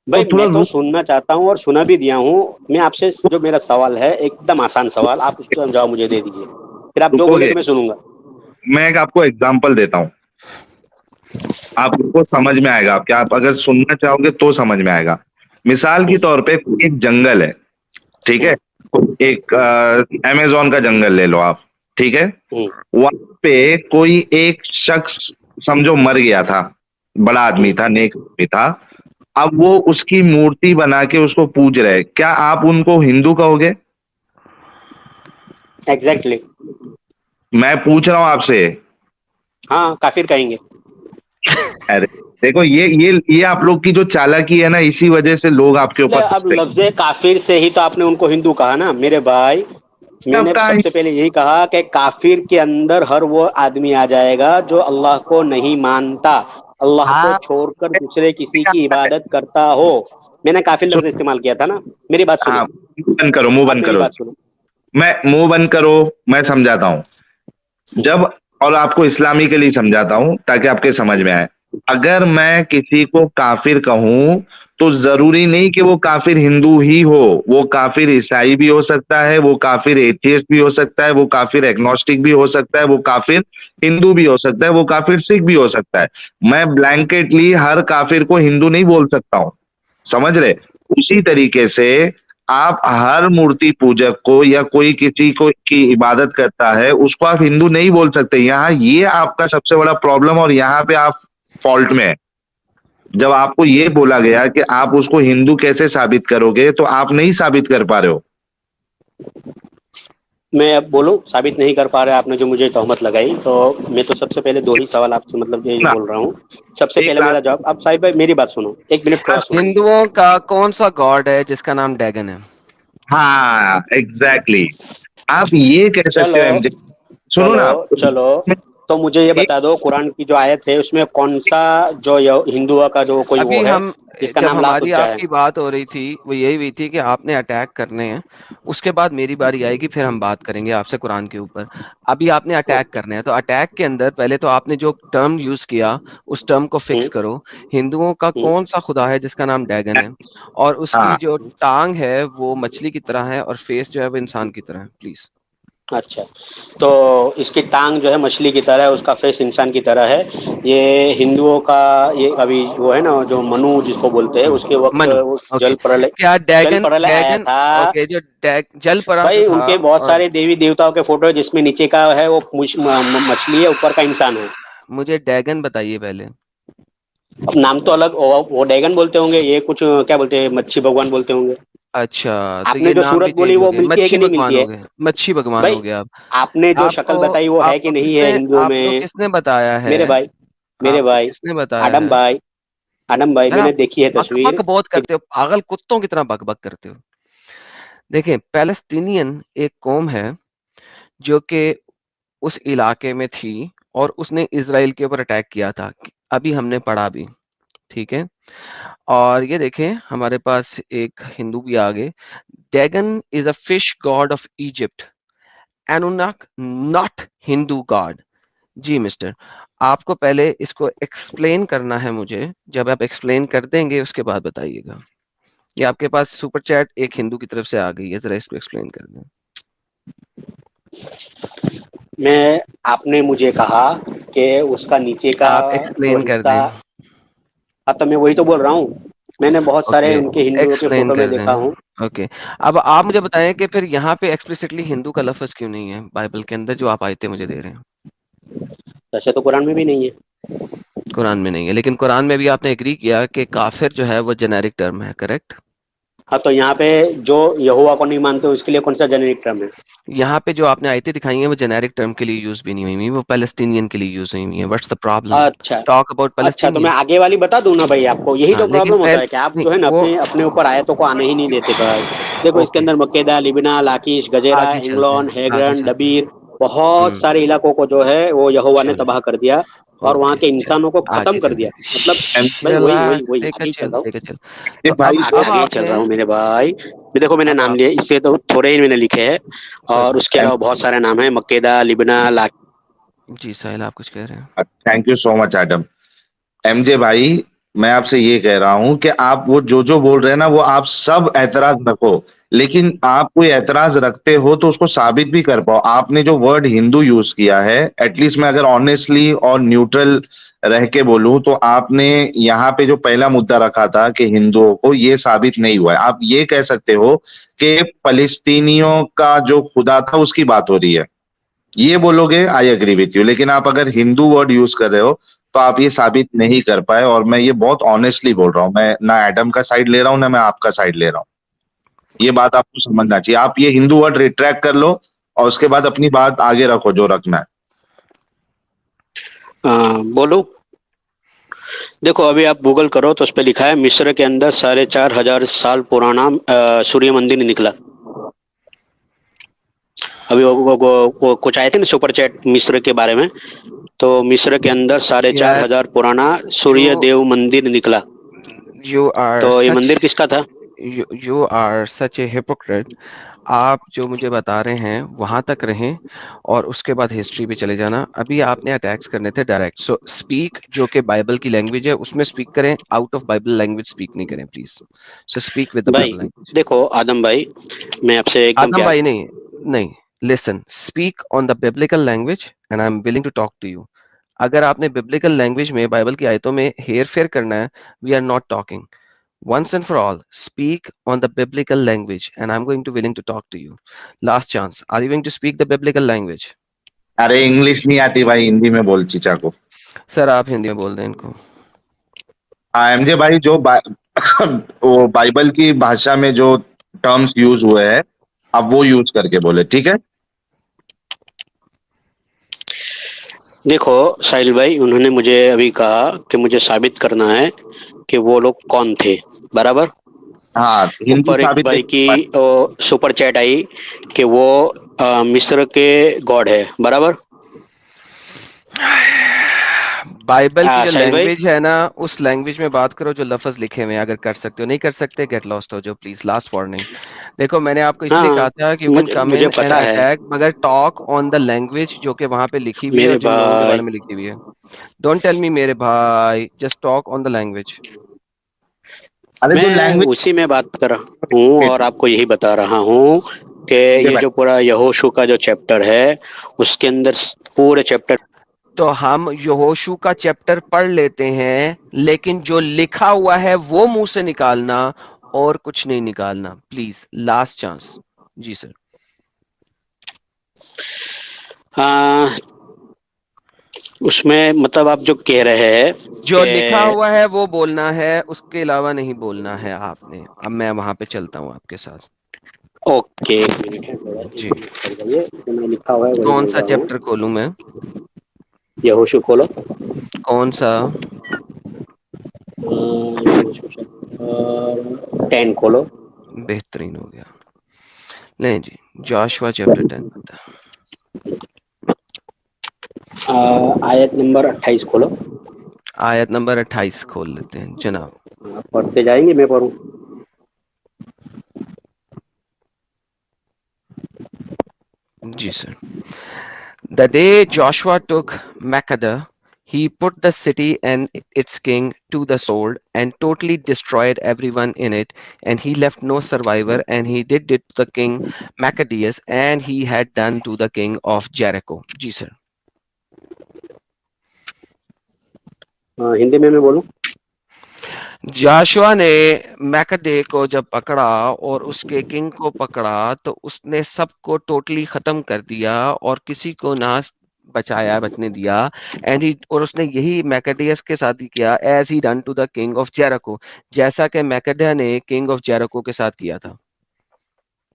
तो भाई थोड़ा मैं तो सुनना चाहता हूँ और सुना भी दिया हूँ। मैं आपसे जो मेरा सवाल है, एकदम आसान सवाल, आप उसका जवाब मुझे दे दीजिए, फिर आप जो बोले रुकोगे, तो मैं सुनूंगा। मैं एक आपको एग्जांपल देता हूँ, आपको समझ में आएगा। कि आप अगर सुनना चाहोगे तो समझ में आएगा। मिसाल के हम्म, तौर पे एक जंगल है, ठीक है। हम्म, एक अमेजोन का जंगल ले लो आप, ठीक है। हम्म, वहां पे कोई एक शख्स समझो मर गया था, बड़ा आदमी हम्म, था, नेक आदमी था। अब वो उसकी मूर्ति बना के उसको पूज रहे, क्या आप उनको हिंदू कहोगे? एग्जैक्टली। मैं पूछ रहा हूं आपसे। हाँ, काफिर कहेंगे। अरे देखो, ये आप लोग की जो चालाकी है ना, इसी वजह से लोग आपके ऊपर अब हंसते लफ्ज़े काफिर से ही तो आपने उनको हिंदू कहा ना मेरे भाई। हैं। मैंने आपका सबसे पहले यही कहा कि काफिर के अंदर हर वो आदमी आ जाएगा जो अल्लाह को नहीं मानता, अल्लाह को हाँ, छोड़कर दूसरे किसी की इबादत करता हो। मैंने काफिर लफ्ज सुनो, इस्तेमाल किया था ना। मेरी बात सुनो, हाँ, मुंह बंद करो, मुंह आप बंद मेरी करो। बात सुनो। मैं मुंह बंद करो, मैं समझाता हूँ। जब, और आपको इस्लामी के लिए समझाता हूं ताकि आपके समझ में आए। अगर मैं किसी को काफिर कहूं तो जरूरी नहीं कि वो काफिर हिंदू ही हो। वो काफिर ईसाई भी हो सकता है, वो काफिर एथियस्ट भी हो सकता है, वो काफिर एग्नोस्टिक भी हो सकता है, वो काफिर हिंदू भी हो सकता है, वो काफिर सिख भी हो सकता है। मैं ब्लैंकेटली हर काफिर को हिंदू नहीं बोल सकता हूं, समझ रहे। उसी तरीके से आप हर मूर्ति पूजक को या कोई किसी को की इबादत करता है उसको आप हिंदू नहीं बोल सकते। यहाँ ये आपका सबसे बड़ा प्रॉब्लम, और यहाँ पे आप फॉल्ट में है। जब आपको ये बोला गया कि आप उसको हिंदू कैसे साबित करोगे, तो आप नहीं साबित कर पा रहे हो। मैं अब बोलूं, साबित नहीं कर पा रहे आपने जो मुझे तहमत लगाई, तो मैं तो सबसे पहले दो ही सवाल आपसे मतलब ये ना, बोल रहा हूँ। सबसे एक पहले मेरा लास्ट। जवाब, अब साहिब भाई मेरी बात सुनो, एक मिनट थोड़ा सुनो। हिंदुओं का कौन सा गॉड है जिसका नाम डैगन है? हाँ, एग्जैक्टली exactly। आप ये कह सकते चलो, हो एमजे। सुनो चलो, ना, चलो, तो मुझे ये एक, बता दो, कुरान की जो आयत है उसमें कौन सा जो हिंदुओं का जो कोई वो अभी है, हम जिसका जब नाम लात हमारी उज्जा है? आपकी बात हो रही थी वो यही हुई थी कि आपने अटैक करने हैं, उसके बाद मेरी बारी आएगी, फिर हम बात करेंगे आपसे कुरान के ऊपर। अभी आपने अटैक करने हैं, तो अटैक के अंदर पहले तो आपने जो टर्म यूज किया उस टर्म को फिक्स हम्म, करो। हिंदुओं का हम्म, कौन सा खुदा है जिसका नाम डैगन है, और उसकी हाँ, जो टांग है वो मछली की तरह है और फेस जो है वो इंसान की तरह है, प्लीज। अच्छा, तो इसकी टांग जो है मछली की तरह है, उसका फेस इंसान की तरह है। ये हिंदुओं का, ये अभी वो है ना जो मनु जिसको बोलते हैं, उसके वक्त मनु। वो ओके। क्या जल डैगन प्रलय आया डैगन था। ओके, जो जल परा जो भाई था उनके बहुत और सारे देवी देवताओं के फोटो है, जिसमें नीचे का है वो मछली है, ऊपर का इंसान है। मुझे डैगन बताइए पहले। अब नाम तो अलग, वो डैगन बोलते होंगे, ये कुछ क्या बोलते हैं, मच्छी भगवान बोलते होंगे। अच्छा, तो आपने ये जो नाम भी सूरत बोली चेंज हो वो गए, मिलती है कि मच्छी नहीं मिलती भगवान हो है? गए, मच्छी भगवान हो भाई गया अब। आपने जो शक्ल आपको बताई वो है कि नहीं है हिंदुओं आपको में? किसने बताया है? मेरे भाई, मेरे आपको भाई, किसने बताया आडम है? भाई, आडम भाई, यार मैंने आप देखी है बक तस्वीर। बक बहुत करते हो, पागल कुत्तों की तरह बक बक करते हो। देखें, पैलेस्टीनियन एक कौम है जो कि उस इलाके में थी और उसने इजराइल के ऊपर अटैक किया था। अभी हमने पढ़ा भी, ठीक है। और ये देखें, हमारे पास एक हिंदू भी आ गए। Dagon is a fish god of Egypt, Anunnaki not Hindu god. जी मिस्टर, आपको पहले इसको एक्सप्लेन करना है मुझे। जब आप एक्सप्लेन कर देंगे उसके बाद बताइएगा। ये आपके पास सुपर चैट एक हिंदू की तरफ से आ गई है, जरा इसको एक्सप्लेन कर दें। मैं आपने मुझे कहा कि उसका नीचे का आप जो एक्सप्लेन कर हिस्सा, दें। हाँ तो मैं वही तो बोल रहा हूँ। मैंने बहुत सारे ओके, उनके हिंदुओं के एक्सप्लेन फोटो में कर देखा हूँ। दें। ओके, अब आप मुझे बताएं कि फिर यहाँ पे एक्सप्लिसिटली हिंदू का लफ्ज क्यों नहीं है बाइबल के अंदर, जो आप आयतें मुझे दे रहे हैं। वैसे तो कुरान में भी नहीं है। कुरान में नहीं है, लेकिन कुरान में भी आपने एग्री किया कि काफिर जो है वो जेनेरिक टर्म है, करेक्ट? हाँ, तो यहाँ पे जो यहोवा को नहीं मानते उसके लिए कौन सा जेनेरिक टर्म है? यहाँ पे जो आपने आयतें दिखाई हैं वो जेनेरिक टर्म के लिए यूज भी नहीं हुई, वो पैलेस्टीनियन के लिए यूज हुई है। What's the problem? अच्छा। टॉक अबाउट अच्छा, तो मैं पैलेस्टीनियन। आगे वाली बता दूं ना भाई आपको, यही हाँ तो लेकिन प्रॉब्लम होता है कि आप नहीं जो है ना वो अपने अपने ऊपर आयतों को आने ही नहीं देते भाई। देखो इसके ओके, अंदर मक्केदा, लिबिना, लाकीश, गजेरा, आगे चलते एंगलोन, हैं, आगे हेग्रन, चलते हैं। डबीर, बहुत हम्म, सारे इलाकों को जो है वो यहोवा ने चलो, तबाह कर दिया और वहां ओके, के इंसानों को चलो खत्म आगे कर चलते दिया। हैं। मतलब भाई वही वही रिलैक्स, वही टेक आगे अ ही चल चिल, रहा हूँ। Take a chill. ये तो भाई आगे जो अब आगे ही चल आपने रहा हूँ मेरे भाई। भी देखो मैंने अब नाम आप लिए, इससे तो थोड़े ही मैंने लिखे हैं। कोई और बात उसके अलावा बहुत सारे नाम है, मक्केदा, लिबना, लाकीश। नहीं। जी साहिल, आप कुछ कह रहे हैं? Thank you so much Adam. MJ भाई, मैं आपसे ये कह रहा हूं कि आप वो जो बोल रहे हैं ना, वो आप सब एतराज रखो, लेकिन आप कोई एतराज रखते हो तो उसको साबित भी कर पाओ। आपने जो वर्ड हिंदू यूज किया है, एटलीस्ट मैं अगर ऑनेस्टली और न्यूट्रल रह के बोलूं, तो आपने यहाँ पे जो पहला मुद्दा रखा था कि हिंदुओं को, ये साबित नहीं हुआ है। आप ये कह सकते हो कि फलस्तीनियों का जो खुदा था उसकी बात हो रही है, ये बोलोगे, आई एग्री विथ यू। लेकिन आप अगर हिंदू वर्ड यूज कर रहे हो तो आप ये साबित नहीं कर पाए, और मैं ये बहुत ऑनेस्टली बोल रहा हूँ। मैं ना एडम का साइड ले रहा हूँ, ना मैं आपका साइड ले रहा हूँ। ये बात आपको समझना चाहिए। आप ये हिंदू वर्ड रिट्रैक्ट कर लो और उसके बाद अपनी बात आगे रखो जो रखना है। बोलो। देखो अभी आप गूगल करो तो उस पर लिखा है मिस्र के अंदर 4,500 साल पुराना सूर्य मंदिर निकला। अभी वो कुछ आए थे ना सुपर चैट मिस्र के बारे में, तो मिस्र के अंदर साढ़े चार यार, हजार पुराना यू सूर्य देव मंदिर निकला। यू आर तो ये सच मंदिर किसका था? You are such a hypocrite. आप जो मुझे बता रहे हैं वहां तक रहें और उसके बाद हिस्ट्री पे चले जाना। अभी आपने अटैक्स करने थे डायरेक्ट, सो स्पीक जो कि बाइबल की लैंग्वेज है उसमें स्पीक करें, out of Bible language speak नहीं करें please. So speak with the भाई बाइबल लैंग्वेज। देखो आदम भाई, मैं आपसे एकदम आदम प्यार। भाई नहीं, नहीं, listen, speak on the biblical language and I am willing to talk to you. अगर आपने बिब्लिकल लैंग्वेज में बाइबल की आयतों में हेर फेर करना है, we are not talking. Once and for all, speak on the biblical language, and I'm going to willing to talk to you. Last chance. Are you going to speak the biblical language? अरे English नहीं आती भाई, हिंदी में बोल चीचा को। Sir आप हिंदी में बोल दें इनको। हाँ एमजे भाई, वो बाइबल की भाषा में जो टर्म्स यूज हुए हैं, अब वो यूज करके बोले, ठीक है। देखो साहिल भाई, उन्होंने मुझे अभी कहा कि मुझे साबित करना है कि वो लोग कौन थे, बराबर। हाँ, हिंदी ऊपर एक साबित भाई नहीं की कर पाए। सुपर चैट आई कि वो मिस्र के गॉड है, बराबर। बाइबल की जो साहिल भाई, लैंग्वेज है ना, उस लैंग्वेज में बात करो जो लफ्ज लिखे हुए हैं। अगर कर सकते हो, नहीं कर सकते, गेट लॉस्ट हो जाओ प्लीज। Last warning. देखो मैंने आपको इसलिए हाँ कहा था कि यू कैन मुझे कम मुझे इन एंड पता है अटैक, मगर टॉक ऑन द लैंग्वेज जो कि वहां पे लिखी हुई है और मेरे जिन लोगों के बारे भाई। में लिखी हुई है। डोंट टेल मी मेरे भाई, just talk on the language. अरे जो मैं लैंग्वेज, उसी में बात कर रहा हूँ और आपको यही बता रहा हूँ कि ये जो पूरा यहोशू का जो चैप्टर है उसके अंदर पूरे चैप्टर। तो हम यहोशू का चैप्टर पढ़ लेते हैं, लेकिन जो लिखा हुआ है वो मुंह से निकालना और कुछ नहीं निकालना प्लीज। Last chance. जी सर। आ, उसमें मतलब आप जो कह रहे हैं जो लिखा कि हुआ है वो बोलना है, उसके अलावा नहीं बोलना है आपने। अब मैं वहां पे चलता हूँ आपके साथ। ओके, एक मिनट है, थोड़ा एक जी। मिनट कर जाइए, जो मैं लिखा हुआ है वही कौन बोल सा रहा हूँ। चैप्टर खोलूं मैं? यहोशू खोलो। कौन सा? यहोशू चैप्टर 10 खोलो। बेहतरीन हो गया। नहीं जी, जोशुआ चैप्टर 10 होता है। आयत नंबर 28 खोलो। आयत नंबर 28 खोल लेते हैं जनाब। आप पढ़ते जाएंगे, मैं पढ़ूँ? जी sir. The day Joshua took Makkedah, he put the city and its king to the sword and totally destroyed everyone in it, and he left no survivor, and he did it to the king Maccabeus, and he had done to the king of Jericho. जी sir. Hindi में मैं बोलूँ? जाशुआ ने मैकदे को जब पकड़ा और उसके किंग को पकड़ा तो उसने सबको टोटली खत्म कर दिया और किसी को ना बचाया, बचने दिया, एंड ही, और उसने यही मैकेडियस के साथ ही किया, as he done to the king of Jericho, जैसा कि मैकेडिया ने किंग ऑफ जेरिको के साथ किया था।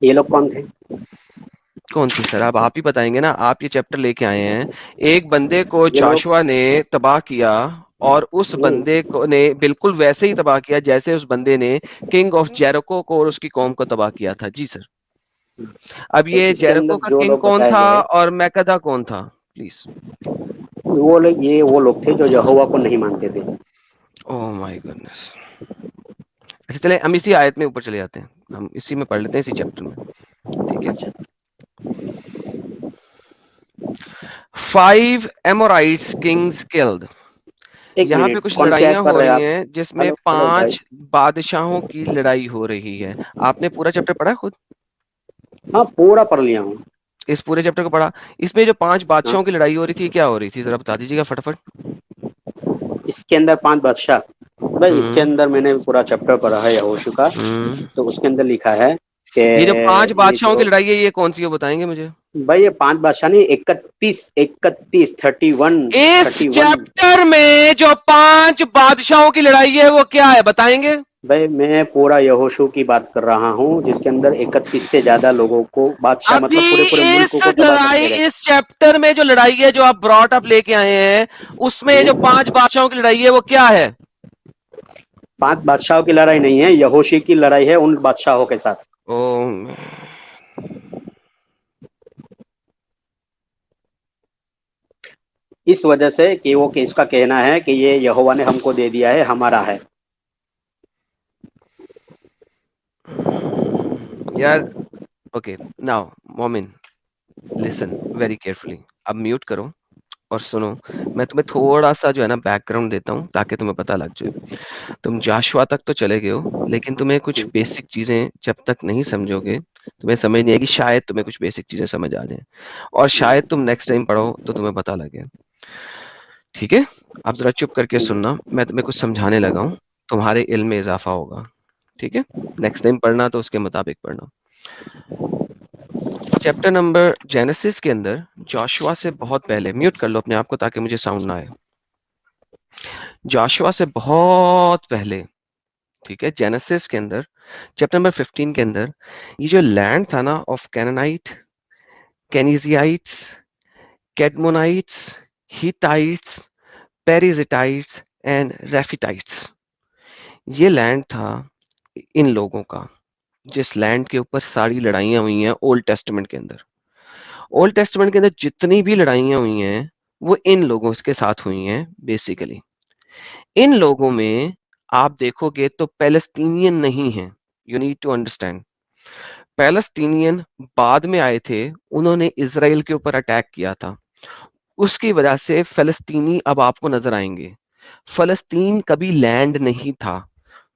ये लोग कौन थे? कौन थे सर? अब आप ही बताएंगे ना, आप ये चैप्टर लेके आए हैं। एक बंदे को ये लोग जाशुआ ने तबाह किया, और उस बंदे को ने बिल्कुल वैसे ही तबाह किया जैसे उस बंदे ने किंग ऑफ जेरिको को और उसकी कौम को तबाह किया था। जी सर। अब तो ये इसके जेरिको अंदर का जो किंग लोग कौन बताए था गए, और मैकदा कौन था? प्लीज। वो लोग थे जो यहोवा को नहीं मानते थे। Oh my goodness. अच्छा चले, हम इसी आयत में ऊपर चले जाते हैं, हम इसी में पढ़ लेते हैं, इसी चैप्टर में। ठीक है। 5 एमोराइट्स किंग्स किल्ड। एक यहाँ पे मिनट, कुछ कौन सी आयत लड़ाइयां पढ़ हो रहे हैं रही आप? हैं जिसमें हेलो हेलो भाई। 5 बादशाहों की लड़ाई हो रही है। आपने पूरा चैप्टर पढ़ा खुद? हाँ, पूरा पढ़ लिया हूँ। इस पूरे चैप्टर को पढ़ा? इसमें जो 5 हाँ, बादशाहों की लड़ाई हो रही थी, क्या हो रही थी, जरा बता दीजिएगा फटाफट। इसके अंदर 5 बादशाह, भाई इसके हम्म अंदर मैंने पूरा चैप्टर पढ़ा है यहोशू का। हम्म तो उसके अंदर लिखा है कि ये जो 5 ये बादशाहों की जो, लड़ाई है, ये कौन सी है, बताएंगे मुझे? भाई ये 5 बादशाह नहीं, 31 31 इस 31। चैप्टर में जो 5 बादशाहों की लड़ाई है वो क्या है, बताएंगे? भाई मैं पूरा यहोशू की बात कर रहा हूँ, जिसके अंदर 31 से ज्यादा लोगों को, बादशाह अभी मतलब पूरे पूरे मुल्क इस को तबाह लड़ाई, करते गए। इस चैप्टर में जो लड़ाई है जो आप ब्रॉट अप लेके आए हैं, उसमें जो 5 बादशाहों की लड़ाई है वो क्या है? 5 बादशाहों की लड़ाई नहीं है, यहोशी की लड़ाई है उन बादशाहों के साथ। ओ, इस वजह से कि वो कि इसका कहना है कि ये यहोवा ने हमको दे दिया है, हमारा है। यार, ओके, नाउ मोमिन, लिसन वेरी केयरफुली। अब म्यूट करो और सुनो। मैं तुम्हें थोड़ा सा जो है ना बैकग्राउंड देता हूँ ताकि तुम्हें पता लग जाए। तुम जाशुआ तक तो चले गए हो, लेकिन तुम्हें कुछ बेसिक चीजें जब तक नहीं समझोगे, तुम्हें समझ नहीं आएगी। शायद तुम्हें कुछ बेसिक चीजें समझ आ जाए, और शायद तुम नेक्स्ट टाइम पढ़ो तो तुम्हें पता लगे। ठीक है? आप जरा चुप करके सुनना, मैं तुम्हें कुछ समझाने लगा हूँ, तुम्हारे इल्म में इजाफा होगा। ठीक है? नेक्स्ट टाइम पढ़ना तो उसके मुताबिक पढ़ना। चैप्टर नंबर जेनेसिस के अंदर जोशुआ से बहुत पहले, म्यूट कर लो अपने आप को ताकि मुझे साउंड ना आए। जोशुआ से बहुत पहले, ठीक है, जेनेसिस के अंदर चैप्टर नंबर 15 के अंदर, ये जो लैंड था ना ऑफ कैनानाइट, केनिजियाइट्स, कैडमोनाइट्स, हिटाइट्स, पेरिजिटाइट्स एंड रेफिटाइट्स, ये लैंड था इन लोगों का, जिस लैंड के ऊपर सारी लड़ाइयां हुई हैं ओल्ड टेस्टामेंट के अंदर। ओल्ड टेस्टामेंट के अंदर जितनी भी लड़ाइयां हुई हैं वो इन लोगों के साथ हुई हैं बेसिकली। इन लोगों में आप देखोगे तो पैलेस्टीनियन नहीं है। You need to understand, Palestinian बाद में आए थे, उन्होंने इजराइल के ऊपर अटैक किया था, उसकी वजह से फलस्तीनी अब आपको नजर आएंगे। फलस्तीन कभी लैंड नहीं था,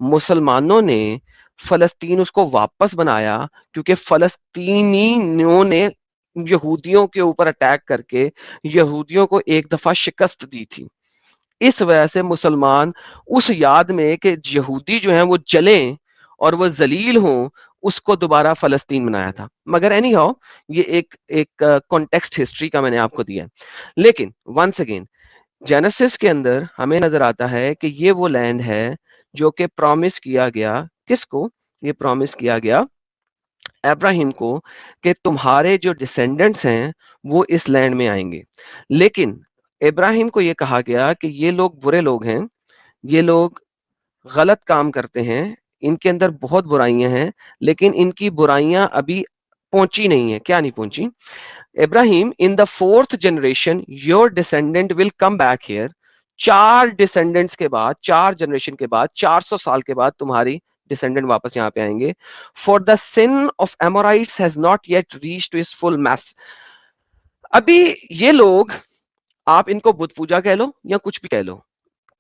मुसलमानों ने फलस्तीन उसको वापस बनाया, क्योंकि फलस्तीनियों ने यहूदियों के ऊपर अटैक करके यहूदियों को एक दफा शिकस्त दी थी। इस वजह से मुसलमान उस याद में कि यहूदी जो हैं वो जलें और वो जलील हों, उसको दोबारा फलस्तीन बनाया था। मगर एनी हाउ, ये एक एक कॉन्टेक्स्ट हिस्ट्री का मैंने आपको दिया है। लेकिन वंस अगेन, जेनेसिस के अंदर हमें नजर आता है कि ये वो लैंड है जो कि प्रॉमिस किया गया। किसको ये प्रॉमिस किया गया? अब्राहिम को, कि तुम्हारे जो डिसेंडेंट्स हैं वो इस लैंड में आएंगे। लेकिन इब्राहिम को ये कहा गया कि ये लोग बुरे लोग हैं, ये लोग गलत काम करते हैं, इनके अंदर बहुत बुराइयां हैं, लेकिन इनकी बुराइयां अभी पहुंची नहीं है। क्या नहीं पहुंची? Ibrahim, in the 4th generation your descendant will come back here. 4 descendants के बाद, 4 जनरेशन के बाद, 400 साल के बाद तुम्हारी डिसेंडेंट वापस यहाँ पे आएंगे। For the sin of Amorites has not yet reach to its full mess. अभी ये लोग, आप इनको बुत पूजा कह लो या कुछ भी कह लो,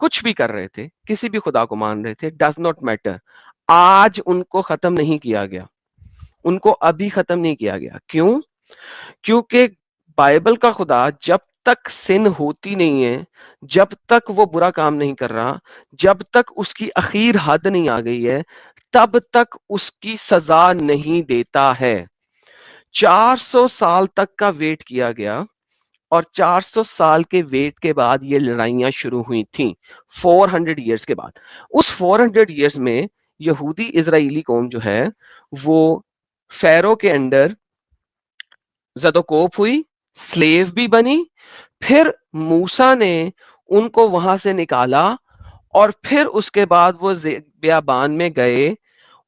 कुछ भी कर रहे थे, किसी भी खुदा को मान रहे थे, डज नॉट मैटर, आज उनको खत्म नहीं किया गया, उनको अभी खत्म नहीं किया गया। क्यों? क्योंकि बाइबल का खुदा जब तक सिन होती नहीं है, जब तक वो बुरा काम नहीं कर रहा, जब तक उसकी आखिर हद नहीं आ गई है, तब तक उसकी सजा नहीं देता है। 400 साल तक का वेट किया गया, और 400 साल के वेट के बाद ये लड़ाइयां शुरू हुई थी, 400 ईयर्स के बाद। उस 400 ईयर्स में यहूदी इजराइली कौम जो है वो फेरो के अंडर जदोकोप हुई, स्लेव भी बनी, फिर मूसा ने उनको वहां से निकाला और फिर उसके बाद वो बियाबान में गए,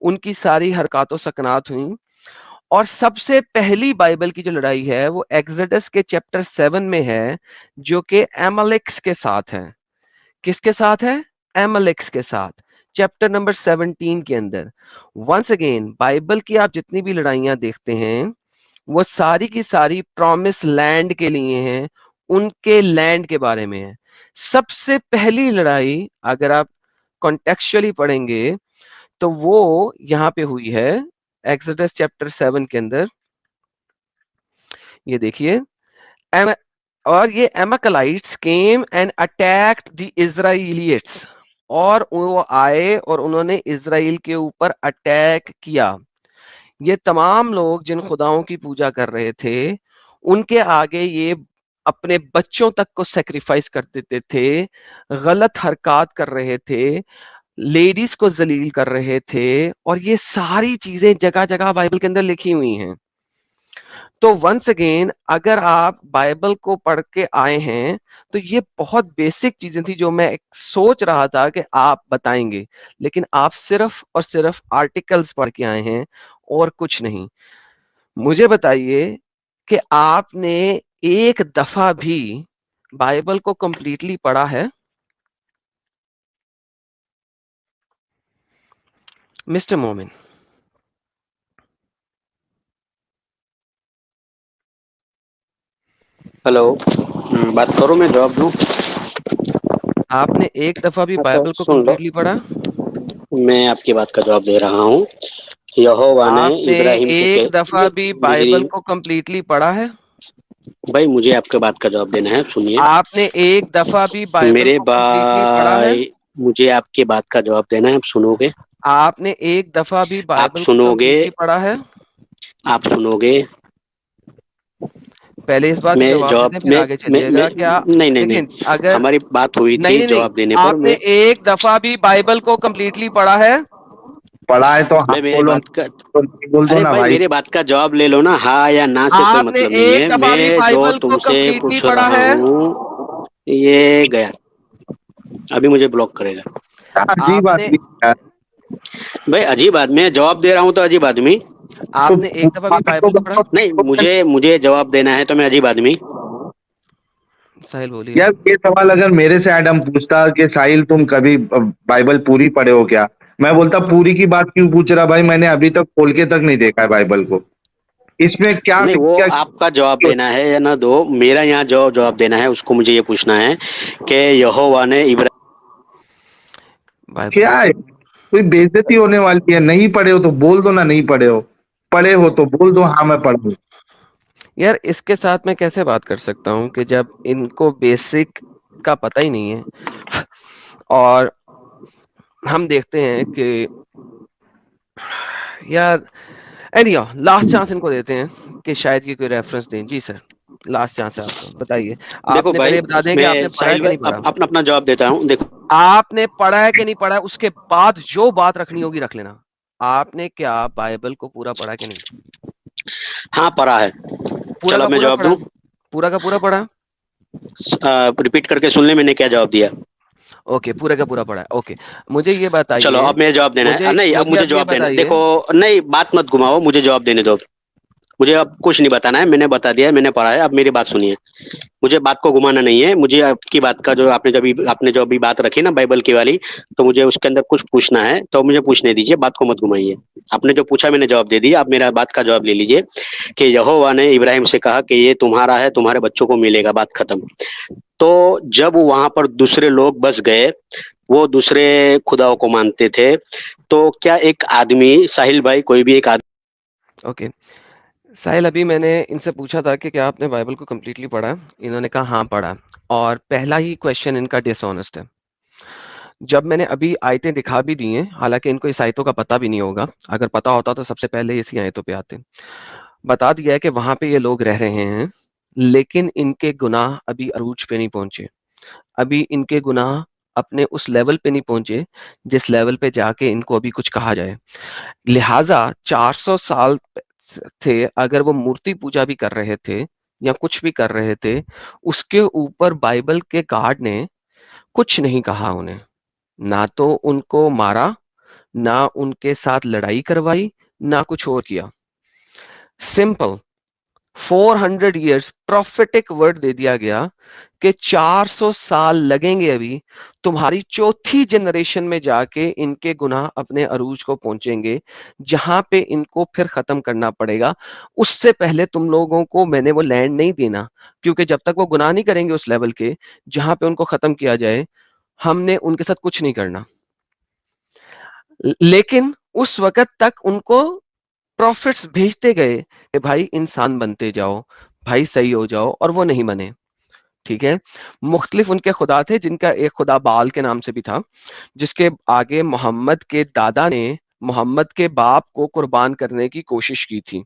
उनकी सारी हरकतों सकनात हुई। और सबसे पहली बाइबल की जो लड़ाई है वो एक्सोडस के चैप्टर 7 में है, जो कि एमलेक्स के साथ है। किसके साथ है? एमलेक्स के साथ, चैप्टर नंबर 17 के अंदर। वंस अगेन बाइबल की आप जितनी भी लड़ाइयां देखते हैं वो सारी की सारी प्रॉमिस लैंड के लिए हैं, उनके लैंड के बारे में है। सबसे पहली लड़ाई अगर आप कॉन्टेक्चुअली पढ़ेंगे तो वो यहां पे हुई है एक्सोडस चैप्टर 7 के अंदर। ये देखिए, और ये एमकलाइट्स केम एंड अटैक्ड द इजराइलियट्स, और वो आए और उन्होंने इजराइल के ऊपर अटैक किया। ये तमाम लोग जिन खुदाओं की पूजा कर रहे थे उनके आगे ये अपने बच्चों तक को सेक्रीफाइस कर देते थे, गलत हरकत कर रहे थे, लेडीज को जलील कर रहे थे, और ये सारी चीजें जगह जगह बाइबल के अंदर लिखी हुई हैं। तो वंस अगेन अगर आप बाइबल को पढ़ के आए हैं तो ये बहुत बेसिक चीजें थी जो मैं सोच रहा था कि आप बताएंगे, लेकिन आप सिर्फ और सिर्फ आर्टिकल्स पढ़ के आए हैं और कुछ नहीं। मुझे बताइए कि आपने एक दफा भी बाइबल को कंप्लीटली पढ़ा है? मिस्टर मोमिन, हेलो, बात करो, मैं जवाब दूं। आपने एक दफा भी हाँ, बाइबल तो को सुन लो, कंप्लीटली पढ़ा? मैं आपकी बात का जवाब दे रहा हूँ। यहोवा ने आपने इब्राहिम से एक दफा भी मेरी बाइबल को कंप्लीटली पढ़ा है? भाई, मुझे आपके बात का जवाब देना है, सुनिए। आपने एक दफा भी बाइबल मेरे को कंप्लीटली पढ़ा है? भाई, मुझे आपकी बात का जवाब देना है, आप सुनोगे? आपने एक दफा भी आप बाइबल को सुनोगे? कंप्लीटली पढ़ा है? आप सुनोगे? पहले इस बात का मैं जवाब दे जवाब दें फिर आगे मैं चलिएगा। क्या नहीं नहीं नहीं, लेकिन अगर हमारी बात हुई नहीं थी नहीं नहीं, जवाब देने पर। आपने एक दफा भी बाइबल को कंप्लीटली पढ़ा है? पढ़ा है तो हाँ भाई मेरी बोलो, बात का तो नहीं बोल दो अरे ना भाई, भाई। मेरे बात का जवाब ले लो ना, हाँ या ना से कोई आपने मतलब नहीं एक है। दफा भी मैं जो बाइबल को तुमसे कंप्लीटली पूछ पढ़ा रहा है? हूँ ये गया, अभी मुझे ब्लॉक करेगा। क्या अजीब आपने आदमी है यार। भाई अजीब आदमी है, जवाब दे रहा हूँ तो अजीब आदमी? तो आपने एक दफा भी बाइबल को पढ़ा? नहीं, मुझे जवाब देना है तो मैं अजीब आदमी? साहिल बोलिए। यार ये सवाल अगर मेरे से एडम पूछता कि साहिल तुम कभी बाइबल पूरी पढ़े हो क्या, मैं बोलता पूरी की बात क्यों पूछ रहा भाई, मैंने अभी तक खोल के तक नहीं देखा है बाइबल को। इसमें क्या नहीं, वो क्या आपका जवाब देना है या ना दो, मेरा यहाँ जो जवाब देना है उसको मुझे ये पूछना है कि यहोवा ने इब्राहिम बाइबल क्या है? कोई बेइज्जती होने वाली है? नहीं पढ़े हो तो बोल दो ना नहीं पढ़े हो, पढ़े हो तो बोल दो हाँ मैं पढ़ हूँ। यार, इसके साथ मैं कैसे बात कर सकता हूँ कि जब इनको बेसिक का पता ही नहीं है। और हम देखते हैं कि यार एनियो लास्ट चांस इनको देते हैं कि शायद ये कोई रेफरेंस दें। जी सर, लास्ट चांस है आपको, बताइए। देखो आपने भाई, पहले बता दें कि आपने मैं पढ़ा है साहिल कि भाई नहीं पढ़ा? अपना अपना जवाब देता हूँ। देखो, आपने पढ़ा है कि नहीं पढ़ा है, उसके बाद जो बात रखनी होगी रख लेना। आपने क्या बाइबल को पूरा पढ़ा कि नहीं? हाँ पढ़ा है। पूरा चलो का अब मैं पूरा जवाब पढ़ा? दूं। पूरा का पूरा पढ़ा? रिपीट करके सुन ले मैंने क्या जवाब दिया। ओके, पूरा का पूरा पढ़ा है। ओके, मुझे ये चलो बताइए, अब मेरे जवाब देना है। मुझे नहीं, अब मुझे मुझे अब ये जवाब देना है। बताइए। देखो, नहीं बात मत घुमाओ, मुझे जवाब देने दो। मुझे अब कुछ नहीं बताना है, मैंने बता दिया है, मैंने पढ़ा है। अब मेरी बात सुनिए, मुझे बात को घुमाना नहीं है। मुझे आपकी बात का जो आपने जो अभी बात रखी ना बाइबल की वाली, तो मुझे उसके अंदर कुछ पूछना है, तो मुझे पूछने दीजिए, बात को मत घुमाइए। आपने जो पूछा मैंने जवाब दे दिया, आप मेरा बात का जवाब ले लीजिए कि यहोवा ने इब्राहिम से कहा कि ये तुम्हारा है, तुम्हारे बच्चों को मिलेगा, बात खत्म। तो जब वहां पर दूसरे लोग बस गए, वो दूसरे खुदाओं को मानते थे, तो क्या एक आदमी, साहिल भाई, कोई भी एक आदमी। ओके साहिल, अभी मैंने इनसे पूछा था कि क्या आपने बाइबल को कंप्लीटली पढ़ा है? इन्होंने कहा हाँ पढ़ा, और पहला ही क्वेश्चन इनका डिसऑनेस्ट है। जब मैंने अभी आयतें दिखा भी दी हैं, हालांकि इनको इस आयतों का पता भी नहीं होगा, अगर पता होता तो सबसे पहले इसी आयतों पे आते। बता दिया है कि वहां पे ये लोग रह रहे हैं, लेकिन इनके गुनाह अभी अरूज पे नहीं पहुंचे, अभी इनके गुनाह अपने उस लेवल पे नहीं पहुंचे जिस लेवल पे जाके इनको अभी कुछ कहा जाए। लिहाजा 400 साल थे, अगर वो मूर्ति पूजा भी कर रहे थे या कुछ भी कर रहे थे, उसके ऊपर बाइबल के गार्ड ने कुछ नहीं कहा उन्हें, ना तो उनको मारा, ना उनके साथ लड़ाई करवाई, ना कुछ और किया। सिंपल 400 इयर्स प्रोफेटिक वर्ड दे दिया गया कि 400 साल लगेंगे, अभी तुम्हारी चौथी जनरेशन में जाके इनके गुनाह अपने अरूज को पहुंचेंगे, जहां पे इनको फिर खत्म करना पड़ेगा। उससे पहले तुम लोगों को मैंने वो लैंड नहीं देना, क्योंकि जब तक वो गुनाह नहीं करेंगे उस लेवल के जहां पे उनको खत्म किया जाए, हमने उनके साथ कुछ नहीं करना। लेकिन उस वक्त तक उनको प्रॉफिट्स भेजते गए कि भाई इंसान बनते जाओ, भाई सही हो जाओ, और वो नहीं बने। ठीक है, मुख्तलिफ उनके खुदा थे, जिनका एक खुदा बाल के नाम से भी था, जिसके आगे मोहम्मद के दादा ने मोहम्मद के बाप को कुर्बान करने की कोशिश की थी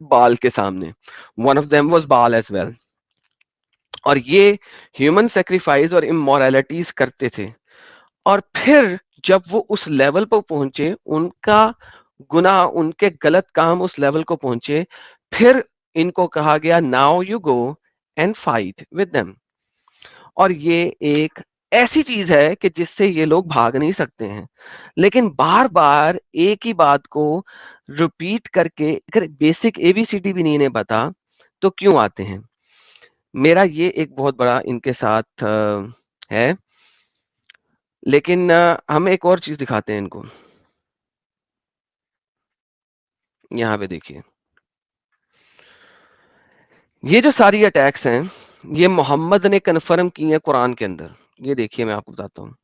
बाल के सामने। वन ऑफ देम वाज बाल एज वेल। और ये ह्यूमन सेक्रीफाइस और इमोरलिटीज करते थे। और फिर जब वो उस लेवल पर पहुंचे, उनका गुनाह, उनके गलत काम उस लेवल को पहुंचे, फिर इनको कहा गया now you go and fight with them. और ये एक ऐसी चीज है कि जिससे ये लोग भाग नहीं सकते हैं, लेकिन बार बार एक ही बात को रिपीट करके, अगर बेसिक एबीसीडी भी नहीं इन्हें पता तो क्यों आते हैं। मेरा ये एक बहुत बड़ा इनके साथ है। लेकिन हम एक और चीज दिखाते हैं इनको। यहाँ पे देखिए, ये जो सारी अटैक्स हैं, ये मोहम्मद ने कन्फर्म की हैं कुरान के अंदर। ये देखिए, मैं आपको बताता हूँ।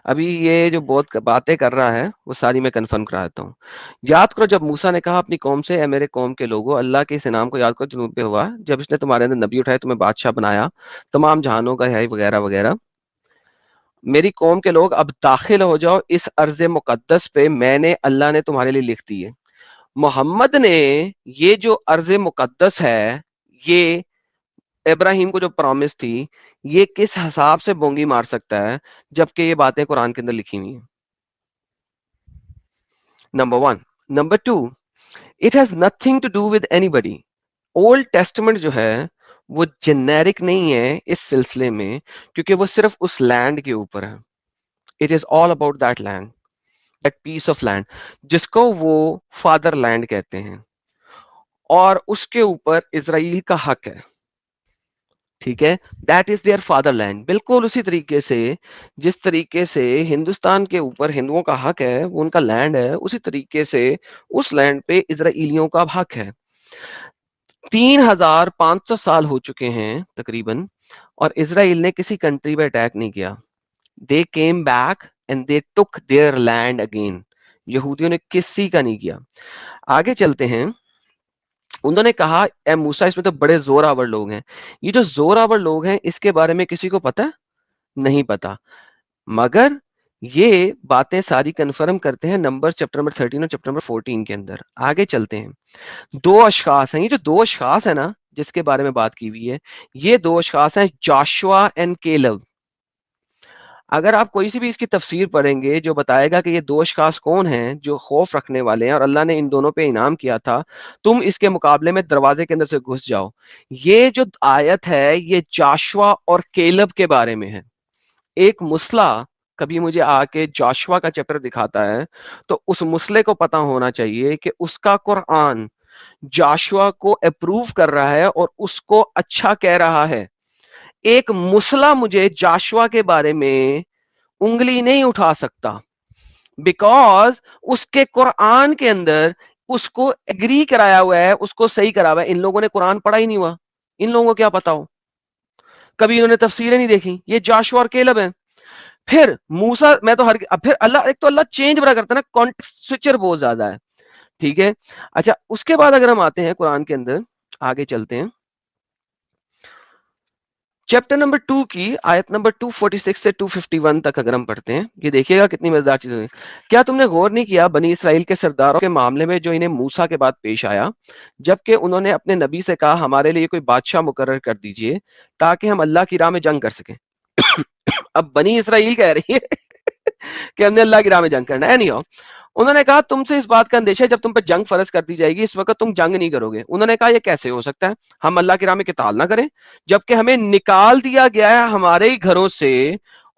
अभी ये जो बहुत बातें कर रहा है वो सारी मैं कन्फर्म करा देता हूँ। याद करो जब मूसा ने कहा अपनी कौम से, ए मेरे कौम के लोगों, अल्लाह के इस इनाम को याद करो जो तुम पे हुआ, जब इसने तुम्हारे अंदर नबी उठाए, तुम्हें बादशाह बनाया, तमाम जहानों का है, वगैरह वगैरह। मेरी कौम के लोग अब दाखिल हो जाओ इस अर्ज मुकद्दस पे, मैंने अल्लाह ने तुम्हारे लिए लिख दी है। मोहम्मद ने ये जो अर्ज मुकद्दस है, ये इब्राहिम को जो प्रॉमिस थी, ये किस हिसाब से बोंगी मार सकता है जबकि ये बातें कुरान के अंदर लिखी हुई हैं। Number one. Number two, it has nothing to do with anybody. Old Testament जो है वो जेनेरिक नहीं है इस सिलसिले में, क्योंकि वो सिर्फ उस लैंड के ऊपर है। It is all about that land, that piece of land जिसको वो फादर लैंड कहते हैं, और उसके ऊपर इजराइल का हक है। ठीक है, दैट इज देयर फादरलैंड। बिल्कुल उसी तरीके से जिस तरीके से हिंदुस्तान के ऊपर हिंदुओं का हक है, वो उनका लैंड है, उसी तरीके से उस लैंड पे इजराइलियों का हक है। 3500 साल हो चुके हैं तकरीबन, और इजराइल ने किसी कंट्री पे अटैक नहीं किया। They came back and they took their land again. यहूदियों ने किसी का नहीं किया। आगे चलते हैं। उन्होंने कहा, ए मूसा, इसमें तो बड़े जोरावर लोग हैं। ये जो जोरावर लोग हैं, इसके बारे में किसी को पता है? नहीं पता। मगर ये बातें सारी कंफर्म करते हैं नंबर चैप्टर नंबर 13 और चैप्टर नंबर 14 के अंदर। आगे चलते हैं। दो अशखास हैं, ये जो दो अशखास है ना जिसके बारे में बात की हुई है, ये दो अशखास हैं, जोशुआ एंड केलब। अगर आप कोई सी भी इसकी तफसीर पढ़ेंगे जो बताएगा कि ये दो अशखास कौन हैं जो खौफ रखने वाले हैं और अल्लाह ने इन दोनों पे इनाम किया था, तुम इसके मुकाबले में दरवाजे के अंदर से घुस जाओ। ये जो आयत है ये जोशुआ और केलब के बारे में है। एक मुसला कभी मुझे आके जोशुआ का चैप्टर दिखाता है तो उस मुसले को पता होना चाहिए कि उसका कुरान जोशुआ को अप्रूव कर रहा है और उसको अच्छा कह रहा है। एक मुसला मुझे जोशुआ के बारे में उंगली नहीं उठा सकता, बिकॉज उसके कुरान के अंदर उसको एग्री कराया हुआ है, उसको सही करा हुआ है। इन लोगों ने कुरान पढ़ा ही नहीं हुआ, इन लोगों को क्या पता हो, कभी इन्होंने तफसीरें नहीं देखी। ये जोशुआ और केलब है। फिर मूसा, मैं तो हर, अब फिर अल्लाह, एक तो अल्लाह चेंज बड़ा करता है ना, कॉन्टेक्स्ट स्विचर बहुत ज्यादा है। ठीक है, अच्छा उसके बाद अगर हम आते हैं कुरान के अंदर, आगे चलते हैं। चैप्टर नंबर 2 की आयत नंबर 246 से 251 तक अगर हम पढ़ते हैं, ये देखिएगा कितनी मजेदार चीजें हैं। क्या तुमने गौर नहीं किया बनी इसराइल के सरदारों के मामले में जो इन्हें मूसा के बाद पेश आया, जबकि उन्होंने अपने नबी से कहा हमारे लिए कोई बादशाह मुकर्रर कर दीजिए ताकि हम अल्लाह की राह में जंग कर सकें। अब बनी इसराइल कह रही है कि हमने अल्लाह की राह में जंग करना है। नहीं हो, उन्होंने कहा तुमसे इस बात का अंदेशा है जब तुम पर जंग फर्ज कर दी जाएगी, इस वक्त तुम जंग नहीं करोगे। उन्होंने कहा यह कैसे हो सकता है, हम अल्लाह की राह में किताल ना करें जबकि हमें निकाल दिया गया है हमारे ही घरों से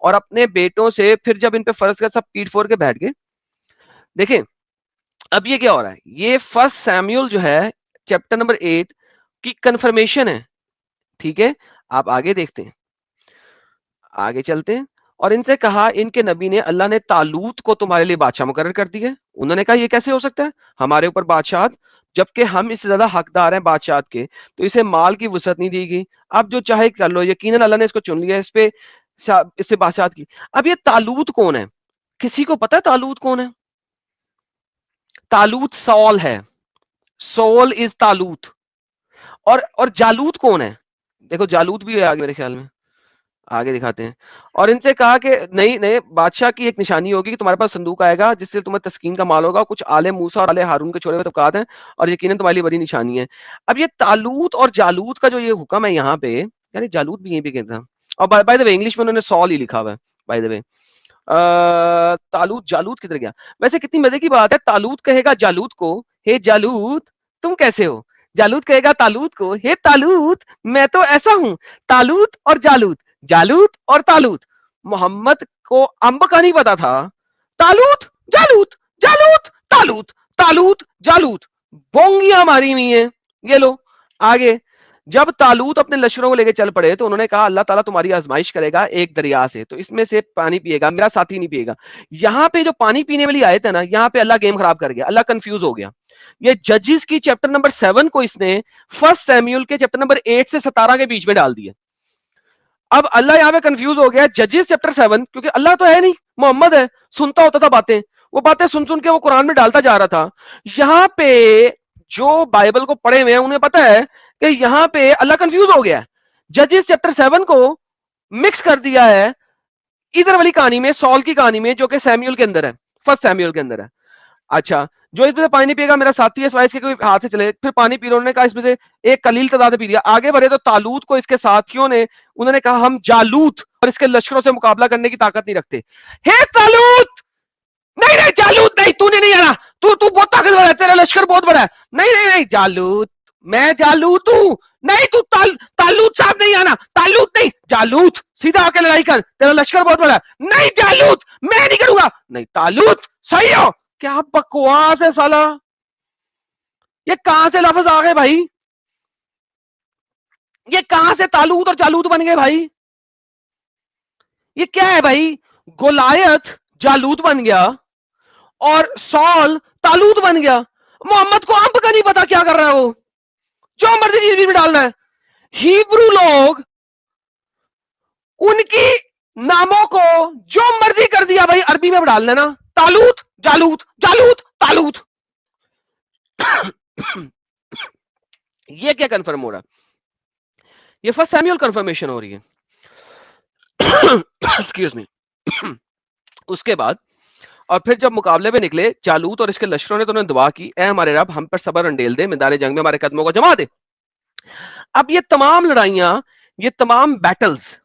और अपने बेटों से। फिर जब इन पे फर्ज कर सब पीठ फोड़ के बैठ गए। देखें अब ये क्या हो रहा है, ये फर्स्ट सैमुअल जो है चैप्टर नंबर 8 की कंफर्मेशन है। ठीक है, आप आगे देखते हैं, आगे चलते हैं। और इनसे कहा इनके नबी ने अल्लाह ने तालूत को तुम्हारे लिए बादशाह मुकर्रर कर दिया है। उन्होंने कहा यह कैसे हो सकता है हमारे ऊपर बादशाह, जबकि हम इससे ज्यादा हकदार हैं बादशाह के, तो इसे माल की वसअत नहीं दी गई। अब जो चाहे कर लो, यकीनन अल्लाह ने इसको चुन लिया इस पे, इससे बादशाह की। अब ये तालूत कौन है, किसी को पता है तालूत कौन है? तालूत सॉल है, सॉल इज तालूत। और जालूत कौन है? देखो जालूत भी है आगे, मेरे ख्याल में आगे दिखाते हैं। और इनसे कहा कि नहीं नहीं, बादशाह की एक निशानी होगी कि तुम्हारे पास संदूक आएगा जिससे तुम्हें तस्कीन का माल होगा, कुछ आले मूसा और आले हारून के छोड़े हुए तबकात हैं और यकीनन तुम्हारे लिए बड़ी निशानी है। अब ये तालूत और जालूत का जो ये हुक्म है यहाँ पे, यानी जालूत भी यहीं पे कहता, और बाय द वे इंग्लिश में उन्होंने सॉल ही लिखा हुआ है बाय द वे। तालूत जालूत किधर गया? वैसे कितनी मजे की बात है, तालूत कहेगा जालूत को हे जालूत तुम कैसे हो, जालूत कहेगा तालूत को हे तालूत मैं तो ऐसा हूं। तालूत और जालूत, जालूत और तालूत। मोहम्मद को अंब का नहीं पता था, तालूत जालूत जालूत तालूत तालूत जालूत बोंगियां मारी हुई है। ये लो आगे, जब तालूत अपने लश्करों को लेकर चल पड़े तो उन्होंने कहा अल्लाह ताला तुम्हारी आजमाइश करेगा एक दरिया से, तो इसमें से पानी पिएगा, मेरा साथी नहीं पिएगा। यहां पे जो पानी पीने वाली आयत है ना, यहां पे अल्लाह गेम खराब कर गया, अल्लाह कंफ्यूज हो गया। ये जजिस की चैप्टर नंबर 7 को इसने फर्स्ट सैमुअल के चैप्टर नंबर 8 से 17 के बीच में डाल दिया। अब अल्लाह यहां पे कंफ्यूज हो गया। जजिस चैप्टर 7, क्योंकि अल्लाह तो है नहीं, मोहम्मद है, सुनता होता था बातें, वो बातें सुन सुन के वो कुरान में डालता जा रहा था। यहां पे जो बाइबल को पढ़े हुए हैं उन्हें पता है कि यहां पे अल्लाह कंफ्यूज हो गया है। जजिस चैप्टर 7 को मिक्स कर दिया है इधर वाली कहानी में, सॉल की कहानी में, जो कि सैमुअल के अंदर है, फर्स्ट सैमुअल के अंदर है। अच्छा, जो इसमें से पानी पिएगा मेरा साथी है, स्वाइस के कोई हाथ से चले, फिर पानी पी लो, उन्होंने कहा इसमें से एक कलील तादाद पी लिया। आगे बढ़े तो तालूत को इसके साथियों ने, उन्होंने कहा हम जालूत और इसके लश्करों से मुकाबला करने की ताकत नहीं रखते। हे तालूत, नहीं नहीं जालूत नहीं, तूने नहीं आना, तू बहुत ताकतवर है, तेरा लश्कर बहुत बड़ा है। नहीं नहीं नहीं जालूत, मैं जालूत हूं, नहीं तू तालूत साहब नहीं आना, तालूत नहीं जालूत, सीधा आके लड़ाई कर, तेरा लश्कर बहुत बड़ा है। नहीं जालूत, मैं नहीं करूंगा। नहीं तालूत, सही हो। क्या बकवास है साला, ये कहां से लफ्ज आ गए भाई, ये कहां से तालूत और जालूत बन गए भाई? ये क्या है भाई? गोलायत जालूत बन गया और सॉल तालूत बन गया। मोहम्मद को अंब का नहीं पता क्या कर रहा है, वो जो मर्जी चीज में डालना है। हिब्रू लोग उनकी नामों को जो मर्जी कर दिया भाई, अरबी में डाल लेना, तालूत जालूत जालूत तालूत। ये क्या कंफर्म हो रहा? ये फर्स्ट सैमुअल कंफर्मेशन हो रही है। Excuse me. उसके बाद और फिर जब मुकाबले में निकले जालूत और इसके लश्करों ने, तो उन्होंने दुआ की, ए हमारे रब हम पर सब्र अंडेल दे, मैदान जंग में हमारे कदमों को जमा दे। अब ये तमाम लड़ाइयां, ये तमाम बैटल्स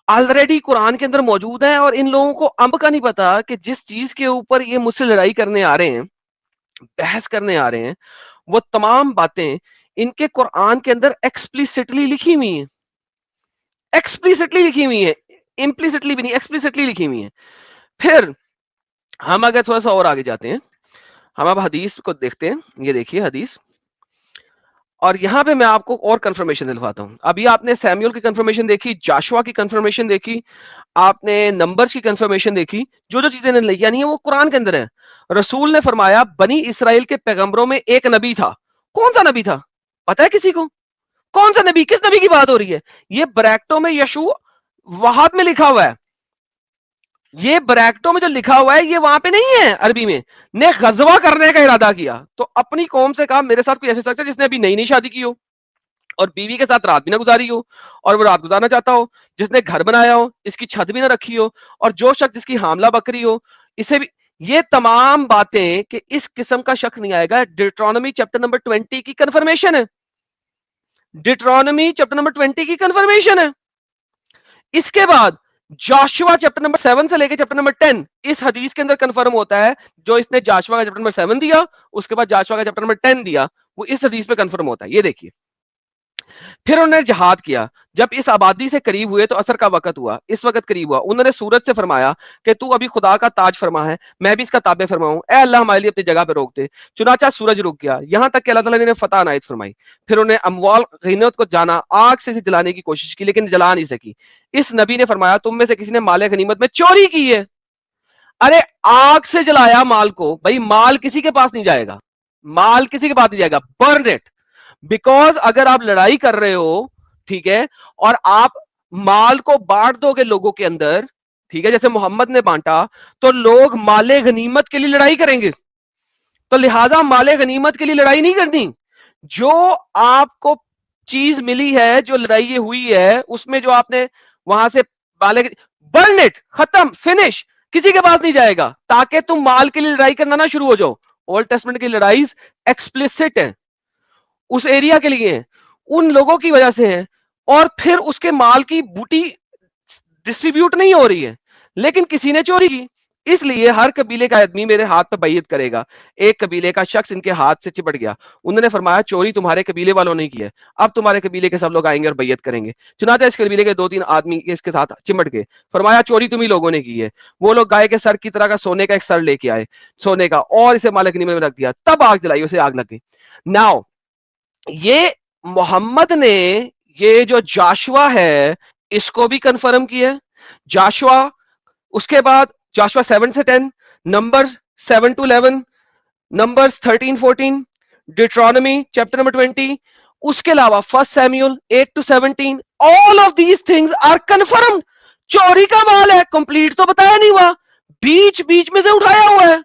ऑलरेडी कुरान के अंदर मौजूद हैं और इन लोगों को अंब का नहीं पता कि जिस चीज के ऊपर ये मुझसे लड़ाई करने आ रहे हैं, बहस करने आ रहे हैं, वो तमाम बातें इनके कुरान के अंदर एक्सप्लिसिटली लिखी हुई हैं, एक्सप्लिसिटली लिखी हुई है, इम्प्लिसिटली भी नहीं, एक्सप्लिसिटली लिखी हुई है। फिर हम अगर थोड़ा सा और आगे जाते हैं, हम अब हदीस को देखते हैं। ये देखिए हदीस, और यहां पे मैं आपको और कंफर्मेशन दिलवाता हूं। अभी आपने सैमुअल की कंफर्मेशन देखी, जाशुआ की कंफर्मेशन देखी, आपने नंबर्स की कंफर्मेशन देखी, जो जो चीजें नहीं यानी है वो कुरान के अंदर है। रसूल ने फरमाया बनी इसराइल के पैगंबरों में एक नबी था। कौन सा नबी था पता है किसी को? कौन सा नबी, किस नबी की बात हो रही है? ये ब्रैक्टों में यशू वहाद में लिखा हुआ है, ये ब्रैक्टों में जो लिखा हुआ है ये वहां पे नहीं है अरबी में। ने गजवा करने का इरादा किया तो अपनी कौम से कहा मेरे साथ कोई ऐसे शख्स है जिसने अभी नई नई शादी की हो, और बीवी के साथ रात भी ना गुजारी हो और वो रात गुजारना चाहता हो, जिसने घर बनाया हो, इसकी छत भी ना रखी हो, और जो शख्स जिसकी हामला बकरी हो, इसे भी, ये तमाम बातें कि इस किस्म का शख्स नहीं आएगा, डिट्रोनॉमी चैप्टर नंबर 20 की कंफर्मेशन है। डिट्रोनॉमी चैप्टर नंबर 20 की कंफर्मेशन है। इसके बाद जोशुआ चैप्टर नंबर 7 से लेकर चैप्टर नंबर 10 इस हदीस के अंदर कंफर्म होता है। जो इसने जोशुआ का चैप्टर नंबर 7 दिया, उसके बाद जोशुआ का चैप्टर नंबर 10 दिया, वो इस हदीस पे कंफर्म होता है। ये देखिए, फिर उन्होंने जहाद किया। जब इस आबादी से करीब हुए तो असर का वक्त हुआ। इस वक्त करीब हुआ, उन्होंने सूरज से फरमाया कि तू अभी खुदा का ताज फरमा है, मैं भी इसका ताबे फरमाऊं, ए अल्लाह हमारे लिए अपनी जगह पे रोक दे। चुनाचा सूरज रुक गया, यहां तक कि अल्लाह ताला ने फतह अनायत फरमाई। फिर उन्हें अमवाल गनीमत को जाना, आग से जलाने की कोशिश की, लेकिन जला नहीं सकी। इस नबी ने फरमाया, तुम में से किसी ने माले गनीमत में चोरी की है। अरे आग से जलाया माल को, भाई माल किसी के पास नहीं जाएगा, माल किसी के पास नहीं जाएगा, बर्न इट। बिकॉज अगर आप लड़ाई कर रहे हो, ठीक है, और आप माल को बांट दोगे लोगों के अंदर, ठीक है, जैसे मोहम्मद ने बांटा, तो लोग माले गनीमत के लिए लड़ाई करेंगे। तो लिहाजा माले गनीमत के लिए लड़ाई नहीं करनी। जो आपको चीज मिली है, जो लड़ाई ये हुई है, उसमें जो आपने वहां से माले, बर्न इट, खत्म, फिनिश, किसी के पास नहीं जाएगा, ताकि तुम माल के लिए लड़ाई करना ना शुरू हो जाओ। ओल्ड टेस्टमेंट की लड़ाई एक्सप्लिसिट है, उस एरिया के लिए है, उन लोगों की वजह से है, और फिर उसके माल की बूटी डिस्ट्रीब्यूट नहीं हो रही है, लेकिन किसी ने चोरी की। इसलिए हर कबीले का आदमी मेरे हाथ पे बैयत करेगा। एक कबीले का शख्स इनके हाथ से चिपट गया, उन्होंने फरमाया चोरी तुम्हारे कबीले वालों ने की है, अब तुम्हारे कबीले के सब लोग आएंगे और बैयत करेंगे। चुनांचे इस कबीले के 2-3 आदमी इसके साथ चिमट गए, फरमाया चोरी तुम ही लोगों ने की है। वो लोग गाय के सर की तरह का सोने का एक सर लेके आए, सोने का, और इसे मालिक में रख दिया, तब आग जलाई, उसे आग लग गई। नाउ ये मोहम्मद ने ये जो जाशुआ है इसको भी कंफर्म किया। जाशुआ, उसके बाद जाशुआ 7 से 10, numbers 7 to 11, numbers 13-14, Deuteronomy chapter number 20, उसके अलावा first Samuel 8 to 17, all of these things are confirm. चोरी का माल है, कंप्लीट तो बताया नहीं हुआ, बीच बीच में से उठाया हुआ है।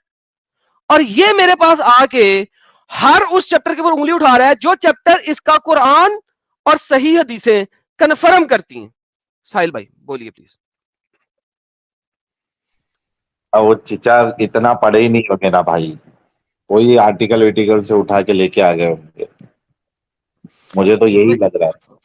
और ये मेरे पास आके हर उस चैप्टर के ऊपर उंगली उठा रहा है जो चैप्टर इसका कुरान और सही हदीसें कंफर्म करती हैं। साहिल भाई बोलिए प्लीज। अब वो चिचा इतना पढ़े ही नहीं होंगे ना भाई, कोई आर्टिकल विटिकल से उठा के लेके आ गए होंगे, मुझे तो यही लग रहा है।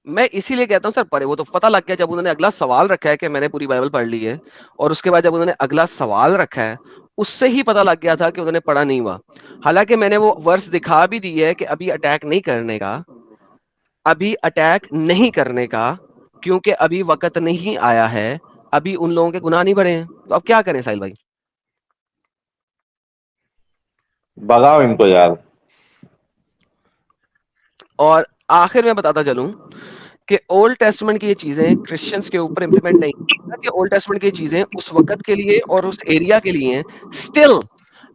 मैं इसीलिए कहता हूं सर, पढ़े, वो तो पता लग गया जब उन्होंने अगला सवाल रखा है कि मैंने पूरी बाइबल पढ़ ली है, और उसके बाद जब उन्होंने अगला सवाल रखा है उससे ही पता लग गया था कि उन्होंने पढ़ा नहीं हुआ। हालांकि मैंने वो वर्स दिखा भी दी है कि अभी अटैक नहीं करने का, अभी अटैक नहीं करने का, क्योंकि अभी वक्त नहीं आया है, अभी उन लोगों के गुनाह नहीं बढ़े हैं। तो अब क्या करें साहिल भाई? भगाओ इनको यार। और आखिर में बताता चलूं कि ओल्ड टेस्टमेंट की ये चीजें क्रिश्चियंस के ऊपर इंप्लीमेंट नहीं कि ओल्ड टेस्टमेंट की चीजें उस वक्त के लिए और उस एरिया के लिए स्टिल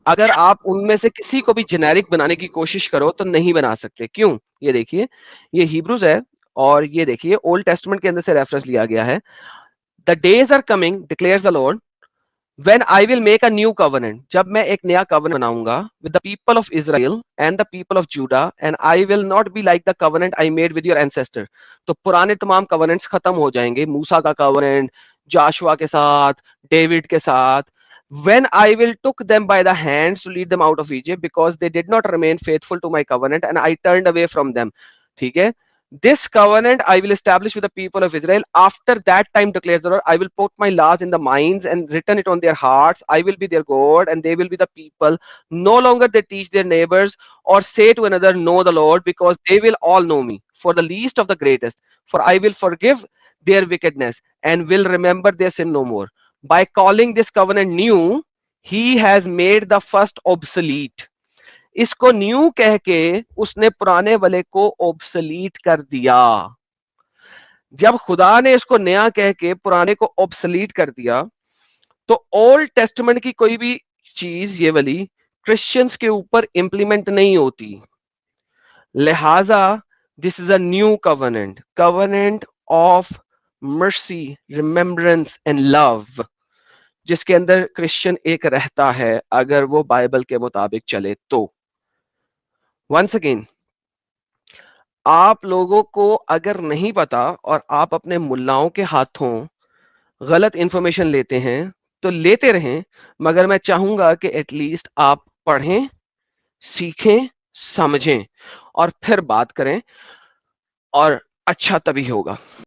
अगर आप उनमें से किसी को भी जेनेरिक बनाने की कोशिश करो तो नहीं बना सकते। क्यों? ये देखिए, ये हिब्रूज है, और ये देखिए ओल्ड टेस्टमेंट के अंदर से रेफरेंस लिया गया है। The days are coming declares the Lord when I will make a new covenant, जब मैं एक नया covenant बनाऊंगा with the people of Israel and the people of Judah, and I will not be like the covenant I made with your ancestor. तो पुराने तमाम covenants खत्म हो जाएंगे, मूसा का covenant, जाशुआ के साथ, डेविड के साथ, when I will took them by the hands to lead them out of Egypt because they did not remain faithful to my covenant and I turned away from them. ठीक है, this covenant I will establish with the people of Israel. After that time, declares the Lord, I will put my laws in the minds and written it on their hearts. I will be their God and they will be the people. No longer they teach their neighbors or say to another, know the Lord, because they will all know me, for the least of the greatest. For I will forgive their wickedness and will remember their sin no more. By calling this covenant new, he has made the first obsolete. इसको new कह के उसने पुराने वाले को obsolete कर दिया। जब खुदा ने इसको नया कह के पुराने को ऑब्सलीट कर दिया, तो ओल्ड टेस्टमेंट की कोई भी चीज ये वाली क्रिश्चियंस के ऊपर इंप्लीमेंट नहीं होती। लिहाजा this is a new covenant, covenant of mercy, remembrance and love, जिसके अंदर क्रिश्चियन एक रहता है अगर वो बाइबल के मुताबिक चले तो। Once again, आप लोगों को अगर नहीं पता और आप अपने मुल्लाओं के हाथों गलत इंफॉर्मेशन लेते हैं तो लेते रहें, मगर मैं चाहूंगा कि एटलीस्ट आप पढ़ें, सीखें, समझें और फिर बात करें, और अच्छा तभी होगा।